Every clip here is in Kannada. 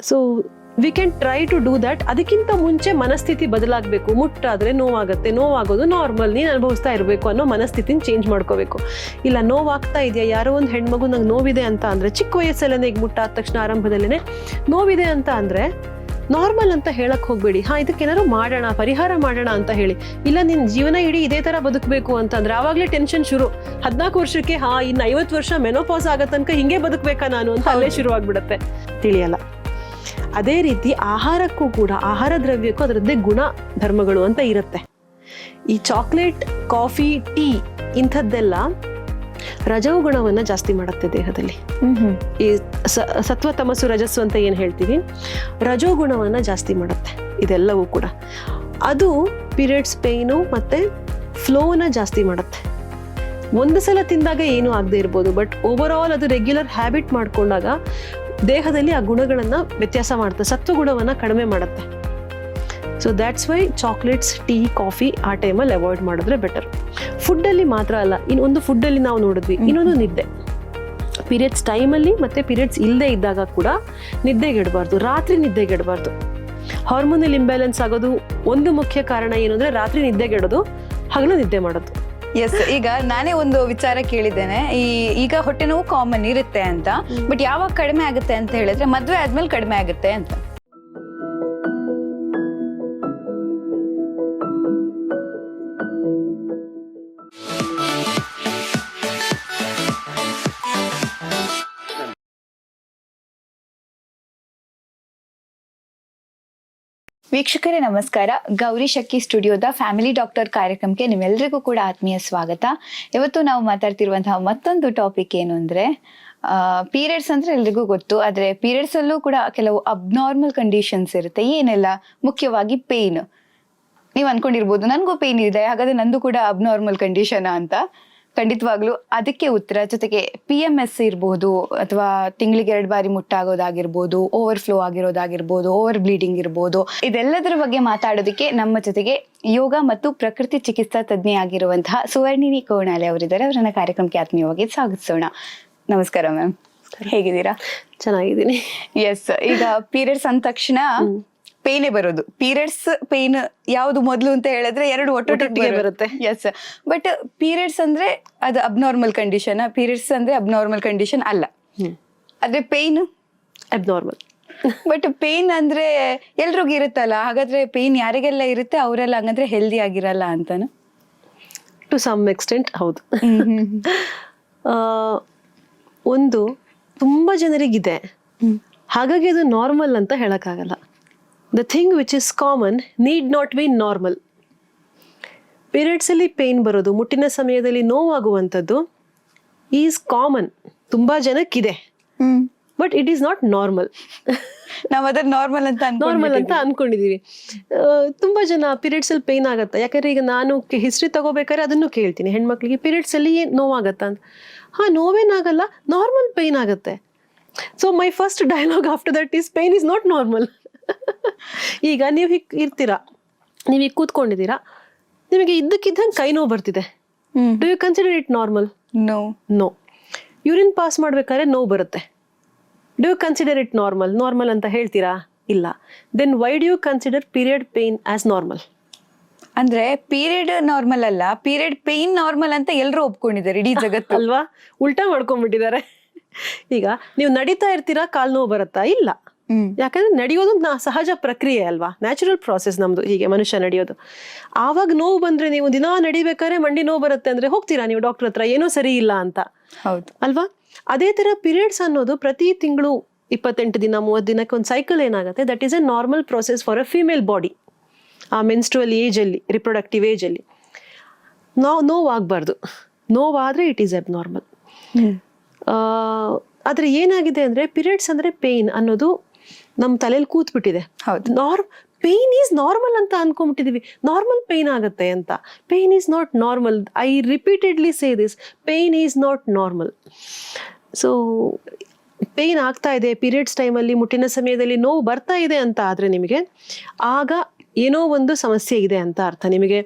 So we can try to do that. ಅದಕ್ಕಿಂತ ಮುಂಚೆ ಮನಸ್ಥಿತಿ ಬದಲಾಗಬೇಕು. ಮುಟ್ಟಾದರೆ ನೋವಾಗುತ್ತೆ, ನೋವಾಗೋದು ನಾರ್ಮಲ್, ನೀನು ಅನುಭವಿಸ್ತಾ ಇರಬೇಕು ಅನ್ನೋ ಮನಸ್ಥಿತಿನ ಚೇಂಜ್ ಮಾಡ್ಕೋಬೇಕು. ಇಲ್ಲ ನೋವಾಗ್ತಾ ಇದೆಯಾ, ಯಾರೋ ಒಂದು ಹೆಣ್ಮಗು ನಂಗೆ ನೋವಿದೆ ಅಂತ ಅಂದರೆ, ಚಿಕ್ಕ ವಯಸ್ಸಲ್ಲೇ ಈಗ ಮುಟ್ಟಾದ ತಕ್ಷಣ ಆರಂಭದಲ್ಲೇ ನೋವಿದೆ ಅಂತ ಅಂದರೆ ನಾರ್ಮಲ್ ಅಂತ ಹೇಳಕ್ ಹೋಗ್ಬೇಡಿ. ಇದಕ್ಕೇನಾದ್ರು ಮಾಡೋಣ, ಪರಿಹಾರ ಮಾಡೋಣ ಅಂತ ಹೇಳಿ. ಇಲ್ಲ ನಿನ್ನ ಜೀವನ ಇಡೀ ಇದೇ ಥರ ಬದುಕಬೇಕು ಅಂತಂದ್ರೆ ಆವಾಗಲೇ ಟೆನ್ಷನ್ ಶುರು. 14 ವರ್ಷಕ್ಕೆ ಇನ್ನು 50 ವರ್ಷ ಮೆನೋಪಾಸ್ ಆಗೋ ತನಕ ಹಿಂಗೆ ಬದುಕಬೇಕಾ ನಾನು ಅಂತ ಅಲ್ಲೇ ಶುರುವಾಗ್ಬಿಡುತ್ತೆ. ತಿಳಿಯಲ್ಲ. ಅದೇ ರೀತಿ ಆಹಾರಕ್ಕೂ ಕೂಡ, ಆಹಾರ ದ್ರವ್ಯಕ್ಕೂ ಅದರದ್ದೇ ಗುಣ ಧರ್ಮಗಳು ಅಂತ ಇರುತ್ತೆ. ಈ ಚಾಕ್ಲೇಟ್, ಕಾಫಿ, ಟೀ ಇಂಥದ್ದೆಲ್ಲ ರಜೋಗುಣವನ್ನ ಜಾಸ್ತಿ ಮಾಡುತ್ತೆ ದೇಹದಲ್ಲಿ. ಈ ಸತ್ವ ತಮಸ್ಸು ರಜಸ್ಸು ಅಂತ ಏನ್ ಹೇಳ್ತೀವಿ, ರಜೋಗುಣವನ್ನ ಜಾಸ್ತಿ ಮಾಡುತ್ತೆ ಇದೆಲ್ಲವೂ ಕೂಡ. ಅದು ಪೀರಿಯಡ್ಸ್ ಪೇಯ್ನು ಮತ್ತೆ ಫ್ಲೋನ ಜಾಸ್ತಿ ಮಾಡುತ್ತೆ. ಒಂದು ಸಲ ತಿಂದಾಗ ಏನೂ ಆಗದೆ ಇರ್ಬೋದು, ಬಟ್ ಓವರ್ ಆಲ್ ಅದು ರೆಗ್ಯುಲರ್ ಹ್ಯಾಬಿಟ್ ಮಾಡ್ಕೊಂಡಾಗ ದೇಹದಲ್ಲಿ ಆ ಗುಣಗಳನ್ನ ವ್ಯತ್ಯಾಸ ಮಾಡುತ್ತೆ, ಸತ್ವಗುಣವನ್ನ ಕಡಿಮೆ ಮಾಡುತ್ತೆ. So that's why chocolates, tea, coffee ಆ ಟೈಮಲ್ಲಿ ಅವಾಯ್ಡ್ ಮಾಡಿದ್ರೆ ಬೆಟರ್. ಫುಡ್ಡಲ್ಲಿ ಮಾತ್ರ ಅಲ್ಲ, ಇನ್ನೊಂದು ಫುಡ್ಡಲ್ಲಿ ನಾವು ನೋಡಿದ್ವಿ, ಇನ್ನೊಂದು ನಿದ್ದೆ. ಪೀರಿಯಡ್ಸ್ ಟೈಮಲ್ಲಿ ಮತ್ತೆ ಪೀರಿಯಡ್ಸ್ ಇಲ್ಲದೆ ಇದ್ದಾಗ ಕೂಡ ನಿದ್ದೆಗೆಡಬಾರ್ದು, ರಾತ್ರಿ ನಿದ್ದೆಗೆಡಬಾರ್ದು. ಹಾರ್ಮೋನಲ್ ಇಂಬ್ಯಾಲೆನ್ಸ್ ಆಗೋದು ಒಂದು ಮುಖ್ಯ ಕಾರಣ ಏನು ಅಂದ್ರೆ ರಾತ್ರಿ ನಿದ್ದೆಗೆಡೋದು, ಹಗಲು ನಿದ್ದೆ ಮಾಡೋದು. ಎಸ್, ಈಗ ನಾನೇ ಒಂದು ವಿಚಾರ ಕೇಳಿದ್ದೇನೆ. ಈಗ ಹೊಟ್ಟೆ ನೋವು ಕಾಮನ್ ಇರುತ್ತೆ ಅಂತ, ಬಟ್ ಯಾವಾಗ ಕಡಿಮೆ ಆಗುತ್ತೆ ಅಂತ ಹೇಳಿದ್ರೆ ಮದ್ವೆ ಆದ್ಮೇಲೆ ಕಡಿಮೆ ಆಗುತ್ತೆ ಅಂತ. ವೀಕ್ಷಕರೇ ನಮಸ್ಕಾರ. ಗೌರಿ ಶಕ್ಕಿ ಸ್ಟುಡಿಯೋದ ಫ್ಯಾಮಿಲಿ ಡಾಕ್ಟರ್ ಕಾರ್ಯಕ್ರಮಕ್ಕೆ ನಿಮ್ಮೆಲ್ಲರಿಗೂ ಕೂಡ ಆತ್ಮೀಯ ಸ್ವಾಗತ. ಇವತ್ತು ನಾವು ಮಾತಾಡ್ತಿರುವಂತಹ ಮತ್ತೊಂದು ಟಾಪಿಕ್ ಏನು ಅಂದ್ರೆ, ಪೀರಿಯಡ್ಸ್ ಅಂದ್ರೆ ಎಲ್ರಿಗೂ ಗೊತ್ತು, ಆದ್ರೆ ಪೀರಿಯಡ್ಸ್ ಅಲ್ಲೂ ಕೂಡ ಕೆಲವು ಅಬ್ನಾರ್ಮಲ್ ಕಂಡೀಷನ್ಸ್ ಇರುತ್ತೆ. ಏನೆಲ್ಲ? ಮುಖ್ಯವಾಗಿ ಪೇಯ್ನ್. ನೀವು ಅನ್ಕೊಂಡಿರ್ಬೋದು ನನಗೂ ಪೇಯ್ನ್ ಇದೆ, ಹಾಗಾದ್ರೆ ನಂದು ಕೂಡ ಅಬ್ನಾರ್ಮಲ್ ಕಂಡೀಷನ್ ಅಂತ. ಖಂಡಿತವಾಗ್ಲೂ ಅದಕ್ಕೆ ಉತ್ತರ. ಜೊತೆಗೆ PMS ಇರ್ಬೋದು, ಅಥವಾ ತಿಂಗಳಿಗೆ 2 ಬಾರಿ ಮುಟ್ಟಾಗೋದಾಗಿರ್ಬೋದು, ಓವರ್ಫ್ಲೋ ಆಗಿರೋದಾಗಿರ್ಬೋದು, ಓವರ್ ಬ್ಲೀಡಿಂಗ್ ಇರ್ಬೋದು, ಇದೆಲ್ಲದರ ಬಗ್ಗೆ ಮಾತಾಡೋದಕ್ಕೆ ನಮ್ಮ ಜೊತೆಗೆ ಯೋಗ ಮತ್ತು ಪ್ರಕೃತಿ ಚಿಕಿತ್ಸಾ ತಜ್ಞೆ ಆಗಿರುವಂತಹ ಸುವರ್ಣಿನಿ ಕೋಣಾಲೆ ಅವರಿದ್ದಾರೆ. ಅವರನ್ನ ಕಾರ್ಯಕ್ರಮಕ್ಕೆ ಆತ್ಮೀಯವಾಗಿ ಸ್ವಾಗತಿಸೋಣ. ನಮಸ್ಕಾರ ಮ್ಯಾಮ್, ಹೇಗಿದ್ದೀರಾ? ಚೆನ್ನಾಗಿದ್ದೀನಿ. ಎಸ್, ಈಗ ಪೀರಿಯಡ್ಸ್ ಅಂದ ತಕ್ಷಣ ಪೇಯ್ನೇ ಬರೋದು. ಪೀರಿಯಡ್ಸ್, ಪೇಯ್ನ್ ಯಾವ್ದು ಮೊದಲು ಅಂತ ಹೇಳಿದ್ರೆ ಎರಡು ಒಟ್ಟೊಟ್ಟಿಗೆ ಬರುತ್ತೆ. ಎಸ್, ಬಟ್ ಪೀರಿಯಡ್ಸ್ ಅಂದ್ರೆ ಅದು ಅಬ್ನಾರ್ಮಲ್ ಕಂಡೀಷನ್, ಪೀರಿಯಡ್ಸ್ ಅಂದ್ರೆ ಅಬ್ನಾರ್ಮಲ್ ಕಂಡೀಷನ್ ಅಲ್ಲ. ಆದ್ರೆ ಪೇಯ್ನ್ ಅಬ್ನಾರ್ಮಲ್. ಬಟ್ ಪೇಯ್ನ್ ಅಂದ್ರೆ ಎಲ್ರಿಗೂ ಇರುತ್ತಲ್ಲ, ಹಾಗಾದ್ರೆ ಪೇಯ್ನ್ ಯಾರಿಗೆಲ್ಲ ಇರುತ್ತೆ ಅವರೆಲ್ಲ ಹಂಗಂದ್ರೆ ಹೆಲ್ದಿ ಆಗಿರಲ್ಲ ಅಂತಾನು? ಟು ಸಮ್ ಎಕ್ಸ್ಟೆಂಟ್ ಹೌದು. ಒಂದು ತುಂಬಾ ಜನರಿಗಿದೆ, ಹಾಗಾಗಿ ಅದು ನಾರ್ಮಲ್ ಅಂತ ಹೇಳಕ್ಕಾಗಲ್ಲ. The thing which is common need not be normal. Periods ಅಲ್ಲಿ ಪೇನ್ ಬರೋದು, ಮುಟ್ಟಿನ ಸಮಯದಲ್ಲಿ ನೋವಾಗುವಂಥದ್ದು ಈಸ್ ಕಾಮನ್, ತುಂಬಾ ಜನಕ್ಕಿದೆ. But it is not normal. ನಾವ್ ಅದನ್ನ ನಾರ್ಮಲ್ ಅಂತ ಅನ್ಕೊಂಡಿದೀವಿ. ತುಂಬಾ ಜನ ಪೀರಿಯಡ್ಸ್ ಅಲ್ಲಿ ಪೇನ್ ಆಗತ್ತಾ, ಯಾಕಂದ್ರೆ ಈಗ ನಾನು ಹಿಸ್ಟ್ರಿ ತಗೋಬೇಕಾದ್ರೆ ಅದನ್ನು ಕೇಳ್ತೀನಿ ಹೆಣ್ಮಕ್ಳಿಗೆ, ಪೀರಿಯಡ್ಸ್ ಅಲ್ಲಿ ನೋವಾಗತ್ತಾ ಅಂತ. ನೋವೇನಾಗಲ್ಲ, ನಾರ್ಮಲ್ ಪೇನ್ ಆಗತ್ತೆ. So my first dialogue after that is pain is not normal. ಈಗ ನೀವು ಹೀಗೆ ಇರ್ತೀರಾ, ನೀವು ಈಗ ಕೂತ್ಕೊಂಡಿದ್ದೀರಾ, ನಿಮಗೆ ಇದ್ದಕ್ಕಿದ್ದಂಗೆ ಕೈ ನೋವು ಬರ್ತಿದೆ. Do you consider it normal? No. No. Urine pass ಮಾಡ್ಬೇಕಾದ್ರೆ ನೋವು ಬರುತ್ತೆ. Do you consider it normal? Normal ಅಂತ ಹೇಳ್ತೀರಾ? ಇಲ್ಲ. Then why do you consider period pain as normal? ಅಂದ್ರೆ ಪೀರಿಯಡ್ ನಾರ್ಮಲ್ ಅಲ್ಲ, ಪೀರಿಯಡ್ ಪೇನ್ ನಾರ್ಮಲ್ ಅಂತ ಎಲ್ಲರೂ ಒಪ್ಕೊಂಡಿದ್ದಾರೆ ಇಡೀ ಜಗತ್ತು. ಅಲ್ವಾ? ಉಲ್ಟಾ ಮಾಡ್ಕೊಂಡ್ಬಿಟ್ಟಿದ್ದಾರೆ. ಈಗ ನೀವು ನಡೀತಾ ಇರ್ತೀರಾ, ಕಾಲ್ ನೋವು ಬರುತ್ತಾ? ಇಲ್ಲ. ಯಾಕಂದ್ರೆ ನಡೆಯೋದು ಸಹಜ ಪ್ರಕ್ರಿಯೆ ಅಲ್ವಾ, ನ್ಯಾಚುರಲ್ ಪ್ರಾಸೆಸ್ ನಮ್ದು, ಹೀಗೆ ಮನುಷ್ಯ ನಡೆಯೋದು. ಆವಾಗ ನೋವು ಬಂದ್ರೆ, ನೀವು ದಿನ ನಡಿಬೇಕಾದ್ರೆ ಮಂಡಿ ನೋವು ಬರುತ್ತೆ ಅಂದ್ರೆ ಹೋಗ್ತೀರಾ ನೀವು ಡಾಕ್ಟರ್ ಹತ್ರ, ಏನೋ ಸರಿ ಇಲ್ಲ ಅಂತ. ಹೌದು ಅಲ್ವಾ? ಅದೇ ತರ ಪೀರಿಯಡ್ಸ್ ಅನ್ನೋದು ಪ್ರತಿ ತಿಂಗಳು 28 ದಿನ 30 ದಿನಕ್ಕೆ ಒಂದು ಸೈಕಲ್ ಏನಾಗುತ್ತೆ, that is A normal process for a female body. ಆ ಮೆನ್ಸ್ಟ್ರುವಲ್ ಏಜ್ ಅಲ್ಲಿ, ರಿಪ್ರೊಡಕ್ಟಿವ್ ಏಜ್ ಅಲ್ಲಿ ನೋವಾಗಬಾರ್ದು. ನೋವಾದ್ರೆ ಇಟ್ ಈಸ್ ಅಬ್ನಾರ್ಮಲ್. ಆದ್ರೆ ಏನಾಗಿದೆ ಅಂದ್ರೆ, ಪೀರಿಯಡ್ಸ್ ಅಂದ್ರೆ ಪೇನ್ ಅನ್ನೋದು ನಮ್ಮ ತಲೆಯಲ್ಲಿ ಕೂತ್ಬಿಟ್ಟಿದೆ. ಪೇನ್ ಈಸ್ ನಾರ್ಮಲ್ ಅಂತ ಅನ್ಕೊಂಡ್ಬಿಟ್ಟಿದೀವಿ. ನಾರ್ಮಲ್ ಪೇನ್ ಆಗುತ್ತೆ ಅಂತ. Pain is not normal. I repeatedly say this, pain is not normal. So pain ಆಗ್ತಾ ಇದೆ, ಪೀರಿಯಡ್ಸ್ ಟೈಮಲ್ಲಿ ಮುಟ್ಟಿನ ಸಮಯದಲ್ಲಿ ನೋವು ಬರ್ತಾ ಇದೆ ಅಂತ ಆದರೆ ನಿಮಗೆ, ಆಗ ಏನೋ ಒಂದು ಸಮಸ್ಯೆ ಇದೆ ಅಂತ ಅರ್ಥ. ನಿಮಗೆ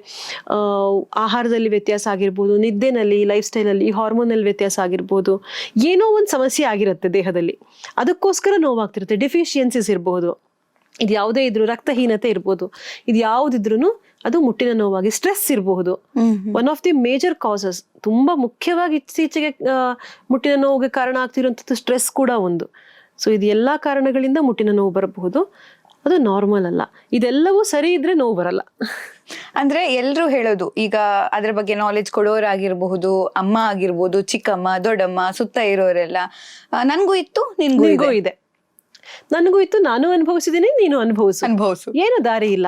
ಆಹಾರದಲ್ಲಿ ವ್ಯತ್ಯಾಸ ಆಗಿರ್ಬೋದು, ನಿದ್ದೆನಲ್ಲಿ, ಲೈಫ್ ಸ್ಟೈಲಲ್ಲಿ, ಹಾರ್ಮೋನಲ್ಲಿ ವ್ಯತ್ಯಾಸ ಆಗಿರ್ಬೋದು, ಏನೋ ಒಂದು ಸಮಸ್ಯೆ ಆಗಿರುತ್ತೆ ದೇಹದಲ್ಲಿ, ಅದಕ್ಕೋಸ್ಕರ ನೋವಾಗ್ತಿರುತ್ತೆ. ಡಿಫಿಷಿಯನ್ಸೀಸ್ ಇರ್ಬೋದು, ಇದು ಯಾವುದೇ ಇದ್ರು, ರಕ್ತಹೀನತೆ ಇರ್ಬೋದು, ಇದು ಯಾವುದಿದ್ರು ಅದು ಮುಟ್ಟಿನ ನೋವಾಗಿ. ಸ್ಟ್ರೆಸ್ ಇರಬಹುದು, one of the major causes. ತುಂಬಾ ಮುಖ್ಯವಾಗಿ ಇತ್ತೀಚೆಗೆ ಮುಟ್ಟಿನ ನೋವಿಗೆ ಕಾರಣ ಆಗ್ತಿರುವಂಥದ್ದು ಸ್ಟ್ರೆಸ್ ಕೂಡ ಒಂದು. ಸೊ ಇದು ಎಲ್ಲಾ ಕಾರಣಗಳಿಂದ ಮುಟ್ಟಿನ ನೋವು ಬರಬಹುದು. ಅದು ನಾರ್ಮಲ್ ಅಲ್ಲ. ಇದೆಲ್ಲವೂ ಸರಿ ಇದ್ರೆ ನೋವು ಬರಲ್ಲ. ಅಂದ್ರೆ ಎಲ್ರು ಹೇಳೋದು, ಈಗ ಅದ್ರ ಬಗ್ಗೆ ನಾಲೆಜ್ ಕೊಡೋರಾಗಿರ್ಬಹುದು, ಅಮ್ಮ ಆಗಿರ್ಬೋದು, ಚಿಕ್ಕಮ್ಮ, ದೊಡ್ಡಮ್ಮ, ಸುತ್ತ ಇರೋರೆಲ್ಲ, ನನ್ಗೂ ಇತ್ತು, ನಿನ್ಗೂ ಇದೆ, ನನಗೂ ಇತ್ತು, ನಾನು ಅನುಭವಿಸಿದ್ದೀನಿ, ನೀನು ಅನುಭವಿಸು, ಏನು ದಾರಿ ಇಲ್ಲ.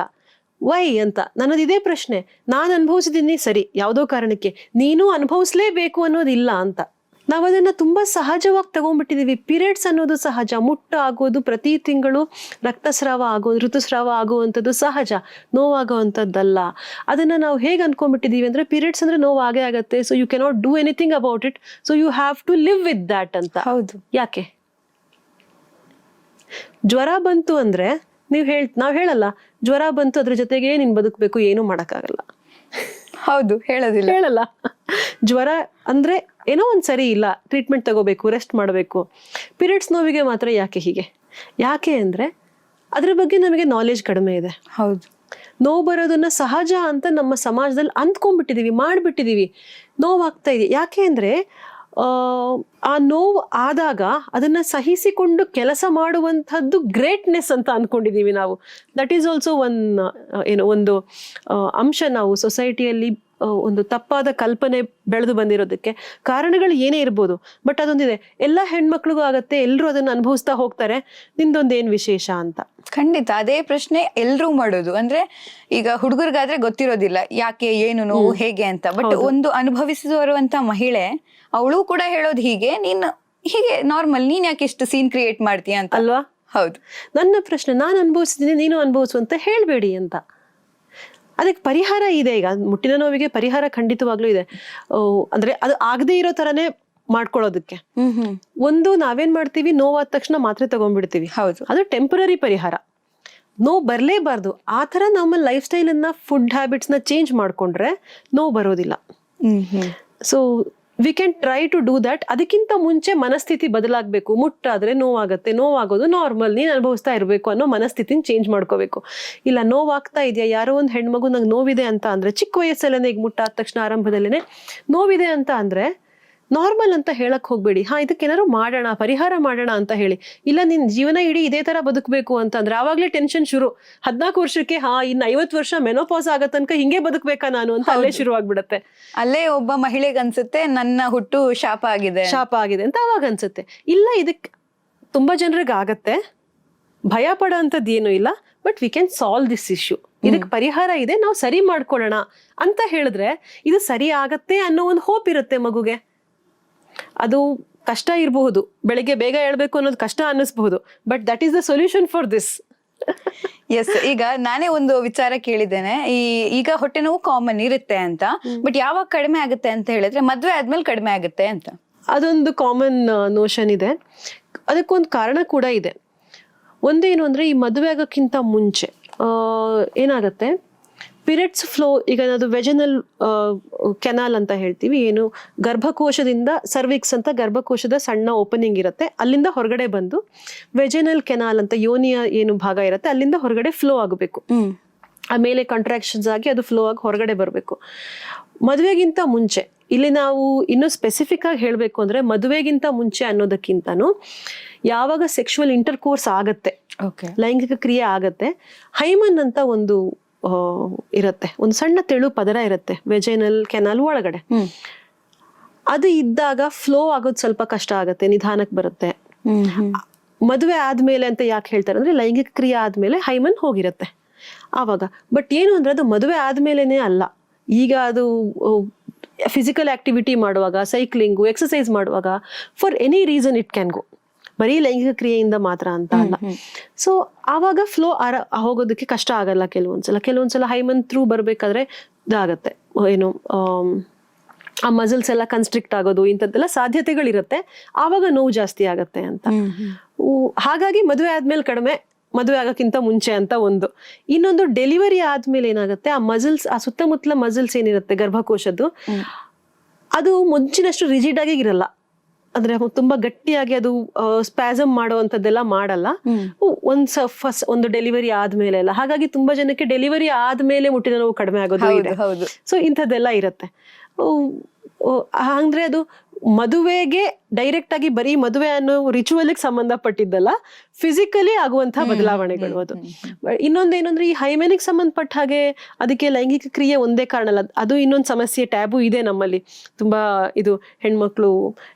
ವೈ ಅಂತ ನನ್ನದು ಇದೇ ಪ್ರಶ್ನೆ. ನಾನು ಅನುಭವಿಸಿದ್ದೀನಿ ಸರಿ, ಯಾವುದೋ ಕಾರಣಕ್ಕೆ, ನೀನು ಅನುಭವಿಸ್ಲೇಬೇಕು ಅನ್ನೋದಿಲ್ಲ ಅಂತ. ನಾವು ಅದನ್ನ ತುಂಬಾ ಸಹಜವಾಗಿ ತಗೊಂಡ್ಬಿಟ್ಟಿದೀವಿ. ಪೀರಿಯಡ್ಸ್ ಅನ್ನೋದು ಸಹಜ, ಮುಟ್ಟು ಆಗೋದು, ಪ್ರತಿ ತಿಂಗಳು ರಕ್ತಸ್ರಾವ ಆಗೋದು, ಋತುಸ್ರಾವ ಆಗುವಂಥದ್ದು ಸಹಜ, ನೋವಾಗುವಂಥದ್ದಲ್ಲ. ಅದನ್ನ ನಾವು ಹೇಗೆ ಅನ್ಕೊಂಡ್ಬಿಟ್ಟಿದೀವಿ ಅಂದ್ರೆ, ಪೀರಿಯಡ್ಸ್ ಅಂದ್ರೆ ನೋವು ಆಗೇ ಆಗತ್ತೆ, so you cannot do anything about it, so you have to live with that ಅಂತ. ಹೌದು. ಯಾಕೆ ಜ್ವರ ಬಂತು ಅಂದ್ರೆ ನಾವ್ ಹೇಳಲ್ಲ, ಜ್ವರ ಬಂತು ಅದ್ರ ಜೊತೆಗೆ ನೀನ್ ಬದುಕಬೇಕು, ಏನು ಮಾಡಕ್ಕಾಗಲ್ಲ. ಹೌದು, ಹೇಳಲ್ಲ. ಜ್ವರ ಅಂದ್ರೆ ಏನೋ ಒಂದ್ ಸರಿ ಇಲ್ಲ, ಟ್ರೀಟ್ಮೆಂಟ್ ತಗೋಬೇಕು, ರೆಸ್ಟ್ ಮಾಡಬೇಕು. ಪೀರಿಯಡ್ಸ್ ನೋವಿಗೆ ಮಾತ್ರ ಯಾಕೆ ಅಂದ್ರೆ ಅದ್ರ ಬಗ್ಗೆ ನಮಗೆ ನಾಲೆಜ್ ಕಡಿಮೆ ಇದೆ. ಹೌದು. ನೋವು ಬರೋದನ್ನ ಸಹಜ ಅಂತ ನಮ್ಮ ಸಮಾಜದಲ್ಲಿ ಅಂದ್ಕೊಂಡ್ಬಿಟ್ಟಿದೀವಿ, ಮಾಡ್ಬಿಟ್ಟಿದೀವಿ. ನೋವಾಗ್ತಾ ಇದೆ ಯಾಕೆ ಅಂದ್ರೆ ಆ ನೋವು ಆದಾಗ ಅದನ್ನ ಸಹಿಸಿಕೊಂಡು ಕೆಲಸ ಮಾಡುವಂಥದ್ದು ಗ್ರೇಟ್ನೆಸ್ ಅಂತ ಅನ್ಕೊಂಡಿದೀವಿ ನಾವು. ದಟ್ ಈಸ್ ಆಲ್ಸೋ ಒಂದು ಅಂಶ. ನಾವು ಸೊಸೈಟಿಯಲ್ಲಿ ಒಂದು ತಪ್ಪಾದ ಕಲ್ಪನೆ ಬೆಳೆದು ಬಂದಿರೋದಕ್ಕೆ ಕಾರಣಗಳು ಏನೇ ಇರ್ಬೋದು, ಬಟ್ ಅದೊಂದಿದೆ, ಎಲ್ಲ ಹೆಣ್ಮಕ್ಳಿಗೂ ಆಗತ್ತೆ, ಎಲ್ರು ಅದನ್ನ ಅನುಭವಿಸ್ತಾ ಹೋಗ್ತಾರೆ, ನಿಂದೊಂದೇನ್ ವಿಶೇಷ ಅಂತ. ಖಂಡಿತ ಅದೇ ಪ್ರಶ್ನೆ ಎಲ್ರೂ ಮಾಡೋದು. ಅಂದ್ರೆ ಈಗ ಹುಡುಗರಿಗಾದ್ರೆ ಗೊತ್ತಿರೋದಿಲ್ಲ ಯಾಕೆ, ಏನು ನೋವು, ಹೇಗೆ ಅಂತ. ಬಟ್ ಒಂದು ಅನುಭವಿಸುವಂತ ಮಹಿಳೆ, ಅವಳು ಕೂಡ ಹೇಳೋದು ಹೀಗೆ ನಾರ್ಮಲ್, ನೀನ್ ಯಾಕೆ ಇಷ್ಟು ಸೀನ್ ಕ್ರಿಯೇಟ್ ಮಾಡ್ತೀಯ ಅಂತ ಅಲ್ವಾ? ಹೌದು. ನನ್ನ ಪ್ರಶ್ನೆ, ನಾನು ಅನುಭವಿಸಿದ್ದೀನಿ, ನೀನು ಅನುಭವಿಸು ಅಂತ ಹೇಳ್ಬೇಡಿ ಅಂತ. ಅದಕ್ಕೆ ಪರಿಹಾರ ಇದೆ. ಈಗ ಮುಟ್ಟಿನ ನೋವಿಗೆ ಪರಿಹಾರ ಖಂಡಿತವಾಗ್ಲೂ ಇದೆ. ಅಂದ್ರೆ ಅದು ಆಗದೆ ಇರೋ ತರನೇ ಮಾಡ್ಕೊಳ್ಳೋದಕ್ಕೆ ಒಂದು ನಾವೇನ್ ಮಾಡ್ತೀವಿ, ನೋವಾದ ತಕ್ಷಣ ಮಾತ್ರೆ ತಗೊಂಡ್ಬಿಡ್ತೀವಿ. ಹೌದು, ಅದು ಟೆಂಪರರಿ ಪರಿಹಾರ. ನೋವು ಬರ್ಲೇಬಾರ್ದು. ಆ ತರ ನಮ್ಮ ಲೈಫ್ ಸ್ಟೈಲ್ ಅನ್ನ, ಫುಡ್ ಹ್ಯಾಬಿಟ್ಸ್ ನ ಚೇಂಜ್ ಮಾಡ್ಕೊಂಡ್ರೆ ನೋವು ಬರೋದಿಲ್ಲ. So we can try to do that. ಅದಕ್ಕಿಂತ ಮುಂಚೆ ಮನಸ್ಥಿತಿ ಬದಲಾಗಬೇಕು. ಮುಟ್ಟಾದ್ರೆ ನೋವಾಗತ್ತೆ, ನೋವಾಗೋದು ನಾರ್ಮಲ್, ನೀನ್ ಅನುಭವಿಸ್ತಾ ಇರ್ಬೇಕು ಅನ್ನೋ ಮನಸ್ಥಿತಿನ ಚೇಂಜ್ ಮಾಡ್ಕೋಬೇಕು. ಇಲ್ಲ, ನೋವಾಗ್ತಾ ಇದೆಯಾ, ಯಾರೋ ಒಂದು ಹೆಣ್ಮಗು ನಂಗೆ ನೋವಿದೆ ಅಂತ ಅಂದ್ರೆ, ಚಿಕ್ಕ ವಯಸ್ಸಲ್ಲೇ ಈಗ ಮುಟ್ಟಾದ ತಕ್ಷಣ ಆರಂಭದಲ್ಲೇನೆ ನೋವಿದೆ ಅಂತ ಅಂದ್ರೆ ನಾರ್ಮಲ್ ಅಂತ ಹೇಳಕ್ ಹೋಗ್ಬೇಡಿ. ಇದಕ್ಕೇನಾದ್ರು ಮಾಡೋಣ, ಪರಿಹಾರ ಮಾಡೋಣ ಅಂತ ಹೇಳಿ. ಇಲ್ಲ, ನಿನ್ ಜೀವನ ಇಡೀ ಇದೇ ತರ ಬದುಕಬೇಕು ಅಂತಂದ್ರೆ ಆವಾಗ್ಲೇ ಟೆನ್ಷನ್ ಶುರು. 14 ವರ್ಷಕ್ಕೆ ಇನ್ನು 50 ವರ್ಷ ಮೆನೋಪಾಸ್ ಆಗೋ ತನಕ ಹಿಂಗೆ ಬದುಕ್ಬೇಕಾ ನಾನು ಅಂತ ಅಲ್ಲೇ ಶುರು ಆಗ್ಬಿಡತ್ತೆ. ಅಲ್ಲೇ ಒಬ್ಬ ಮಹಿಳೆಗೆ ಅನ್ಸುತ್ತೆ, ನನ್ನ ಹುಟ್ಟು ಶಾಪ ಆಗಿದೆ ಅಂತ ಅವಾಗ ಅನ್ಸುತ್ತೆ. ಇಲ್ಲ, ಇದಕ್ ತುಂಬಾ ಜನರಿಗೆ ಆಗತ್ತೆ, ಭಯ ಪಡೋ ಅಂತದ್ದು ಏನು ಇಲ್ಲ. But we can solve this issue. ಇದಕ್ಕೆ ಪರಿಹಾರ ಇದೆ, ನಾವು ಸರಿ ಮಾಡ್ಕೊಳ್ಳೋಣ ಅಂತ ಹೇಳಿದ್ರೆ ಇದು ಸರಿ ಆಗತ್ತೆ ಅನ್ನೋ ಒಂದು ಹೋಪ್ ಇರುತ್ತೆ ಮಗುಗೆ. ಅದು ಕಷ್ಟ ಇರಬಹುದು, ಬೆಳಿಗ್ಗೆ ಬೇಗ ಹೇಳ್ಬೇಕು ಅನ್ನೋದು ಕಷ್ಟ ಅನ್ನಿಸ್ಬಹುದು, but that is the solution for this. Yes. ಈಗ ನಾನೇ ಒಂದು ವಿಚಾರ ಕೇಳಿದ್ದೇನೆ, ಈಗ ಹೊಟ್ಟೆ ನೋವು ಕಾಮನ್ ಇರುತ್ತೆ ಅಂತ, ಬಟ್ ಯಾವಾಗ ಕಡಿಮೆ ಆಗುತ್ತೆ ಅಂತ ಹೇಳಿದ್ರೆ ಮದ್ವೆ ಆದ್ಮೇಲೆ ಕಡಿಮೆ ಆಗುತ್ತೆ ಅಂತ. ಅದೊಂದು ಕಾಮನ್ ನೋಷನ್ ಇದೆ. ಅದಕ್ಕೊಂದು ಕಾರಣ ಕೂಡ ಇದೆ. ಒಂದೇನು ಅಂದ್ರೆ, ಈ ಮದುವೆ ಆಗೋಕ್ಕಿಂತ ಮುಂಚೆ ಏನಾಗತ್ತೆ, ಪಿರಿಯಡ್ಸ್ ಫ್ಲೋ, ಈಗ ಅದು ವೆಜನಲ್ ಕೆನಾಲ್ ಅಂತ ಹೇಳ್ತೀವಿ. ಏನು, ಗರ್ಭಕೋಶದಿಂದ, ಸರ್ವಿಕ್ಸ್ ಅಂತ ಗರ್ಭಕೋಶದ ಸಣ್ಣ ಓಪನಿಂಗ್ ಇರುತ್ತೆ, ಅಲ್ಲಿಂದ ಹೊರಗಡೆ ಬಂದು ವೆಜನಲ್ ಕೆನಾಲ್ ಅಂತ ಯೋನಿಯ ಏನು ಭಾಗ ಇರುತ್ತೆ, ಅಲ್ಲಿಂದ ಹೊರಗಡೆ ಫ್ಲೋ ಆಗಬೇಕು. ಆಮೇಲೆ ಕಾಂಟ್ರಾಕ್ಷನ್ಸ್ ಆಗಿ ಅದು ಫ್ಲೋ ಆಗಿ ಹೊರಗಡೆ ಬರಬೇಕು. ಮದುವೆಗಿಂತ ಮುಂಚೆ, ಇಲ್ಲಿ ನಾವು ಇನ್ನೂ ಸ್ಪೆಸಿಫಿಕ್ ಆಗಿ ಹೇಳಬೇಕು ಅಂದ್ರೆ, ಮದುವೆಗಿಂತ ಮುಂಚೆ ಅನ್ನೋದಕ್ಕಿಂತನೂ ಯಾವಾಗ ಸೆಕ್ಷುವಲ್ ಇಂಟರ್ಕೋರ್ಸ್ ಆಗತ್ತೆ, ಲೈಂಗಿಕ ಕ್ರಿಯೆ ಆಗತ್ತೆ, ಹೈಮನ್ ಅಂತ ಒಂದು ಇರತ್ತೆ, ಒಂದು ಸಣ್ಣ ತೆಳು ಪದರ ಇರುತ್ತೆ ವೆಜೈನಲ್ ಕೆನಾಲ್ ಒಳಗಡೆ. ಅದು ಇದ್ದಾಗ ಫ್ಲೋ ಆಗೋದು ಸ್ವಲ್ಪ ಕಷ್ಟ ಆಗತ್ತೆ, ನಿಧಾನಕ್ಕೆ ಬರುತ್ತೆ. ಮದುವೆ ಆದ್ಮೇಲೆ ಅಂತ ಯಾಕೆ ಹೇಳ್ತಾರೆ ಅಂದ್ರೆ, ಲೈಂಗಿಕ ಕ್ರಿಯೆ ಆದ್ಮೇಲೆ ಹೈಮನ್ ಹೋಗಿರತ್ತೆ ಆವಾಗ. ಬಟ್ ಏನು ಅಂದ್ರೆ, ಅದು ಮದುವೆ ಆದ್ಮೇಲೆನೆ ಅಲ್ಲ. ಈಗ ಅದು ಫಿಸಿಕಲ್ ಆಕ್ಟಿವಿಟಿ ಮಾಡುವಾಗ, ಸೈಕ್ಲಿಂಗು, ಎಕ್ಸಸೈಸ್ ಮಾಡುವಾಗ, for any reason it can go. ಬರೀ ಲೈಂಗಿಕ ಕ್ರಿಯೆಯಿಂದ ಮಾತ್ರ ಅಂತ ಅಲ್ಲ. ಸೊ ಆವಾಗ ಫ್ಲೋ ಹೋಗೋದಕ್ಕೆ ಕಷ್ಟ ಆಗಲ್ಲ. ಕೆಲವೊಂದ್ಸಲ ಹೈಮನ್ ಥ್ರೂ ಬರ್ಬೇಕಾದ್ರೆ ಇದಾಗತ್ತೆ, ಏನು ಆ ಮಸಲ್ಸ್ ಎಲ್ಲ ಕನ್ಸ್ಟ್ರಿಕ್ಟ್ ಆಗೋದು, ಇಂಥದ್ದೆಲ್ಲ ಸಾಧ್ಯತೆಗಳಿರುತ್ತೆ. ಆವಾಗ ನೋವು ಜಾಸ್ತಿ ಆಗತ್ತೆ ಅಂತ. ಹಾಗಾಗಿ ಮದುವೆ ಆದ್ಮೇಲೆ ಕಡಿಮೆ, ಮದುವೆ ಆಗೋಕ್ಕಿಂತ ಮುಂಚೆ ಅಂತ ಒಂದು. ಇನ್ನೊಂದು ಡೆಲಿವರಿ ಆದ್ಮೇಲೆ ಏನಾಗುತ್ತೆ, ಆ ಮಸಲ್ಸ್, ಆ ಸುತ್ತಮುತ್ತಲ ಮಸಲ್ಸ್ ಏನಿರುತ್ತೆ ಗರ್ಭಕೋಶದ್ದು, ಅದು ಮುಂಚಿನಷ್ಟು ರಿಜಿಡ್ ಆಗಿ ಇರಲ್ಲ. ಅಂದ್ರೆ ತುಂಬಾ ಗಟ್ಟಿಯಾಗಿ ಅದು ಸ್ಪ್ಯಾಸಮ್ ಮಾಡುವಂತದ್ದೆಲ್ಲ ಮಾಡಲ್ಲ ಒಂದು ಡೆಲಿವರಿ ಆದ್ಮೇಲೆ ಎಲ್ಲ. ಹಾಗಾಗಿ ತುಂಬಾ ಜನಕ್ಕೆ ಡೆಲಿವರಿ ಆದ್ಮೇಲೆ ಮುಟ್ಟಿನ ನೋವು ಕಡಿಮೆ ಆಗೋದು ಇದೆ. ಸೊ ಇಂಥದ್ದೆಲ್ಲ ಇರುತ್ತೆ. ಅಂದ್ರೆ ಅದು ಮದುವೆಗೆ ಡೈರೆಕ್ಟ್ ಆಗಿ ಬರೀ ಮದುವೆ ಅನ್ನೋ ರಿಚುವಲ್ಗೆ ಸಂಬಂಧಪಟ್ಟಿದ್ದಲ್ಲ, ಫಿಸಿಕಲಿ ಆಗುವಂತಹ ಬದಲಾವಣೆಗಳು ಅದು. ಇನ್ನೊಂದೇನು ಅಂದ್ರೆ, ಈ ಹೈಮೆನಿಗೆ ಸಂಬಂಧಪಟ್ಟ ಹಾಗೆ ಅದಕ್ಕೆ ಲೈಂಗಿಕ ಕ್ರಿಯೆ ಒಂದೇ ಕಾರಣ ಅಲ್ಲ, ಅದು ಇನ್ನೊಂದು ಸಮಸ್ಯೆ, ಟ್ಯಾಬು ಇದೆ ನಮ್ಮಲ್ಲಿ ತುಂಬಾ. ಇದು ಹೆಣ್ಮಕ್ಳು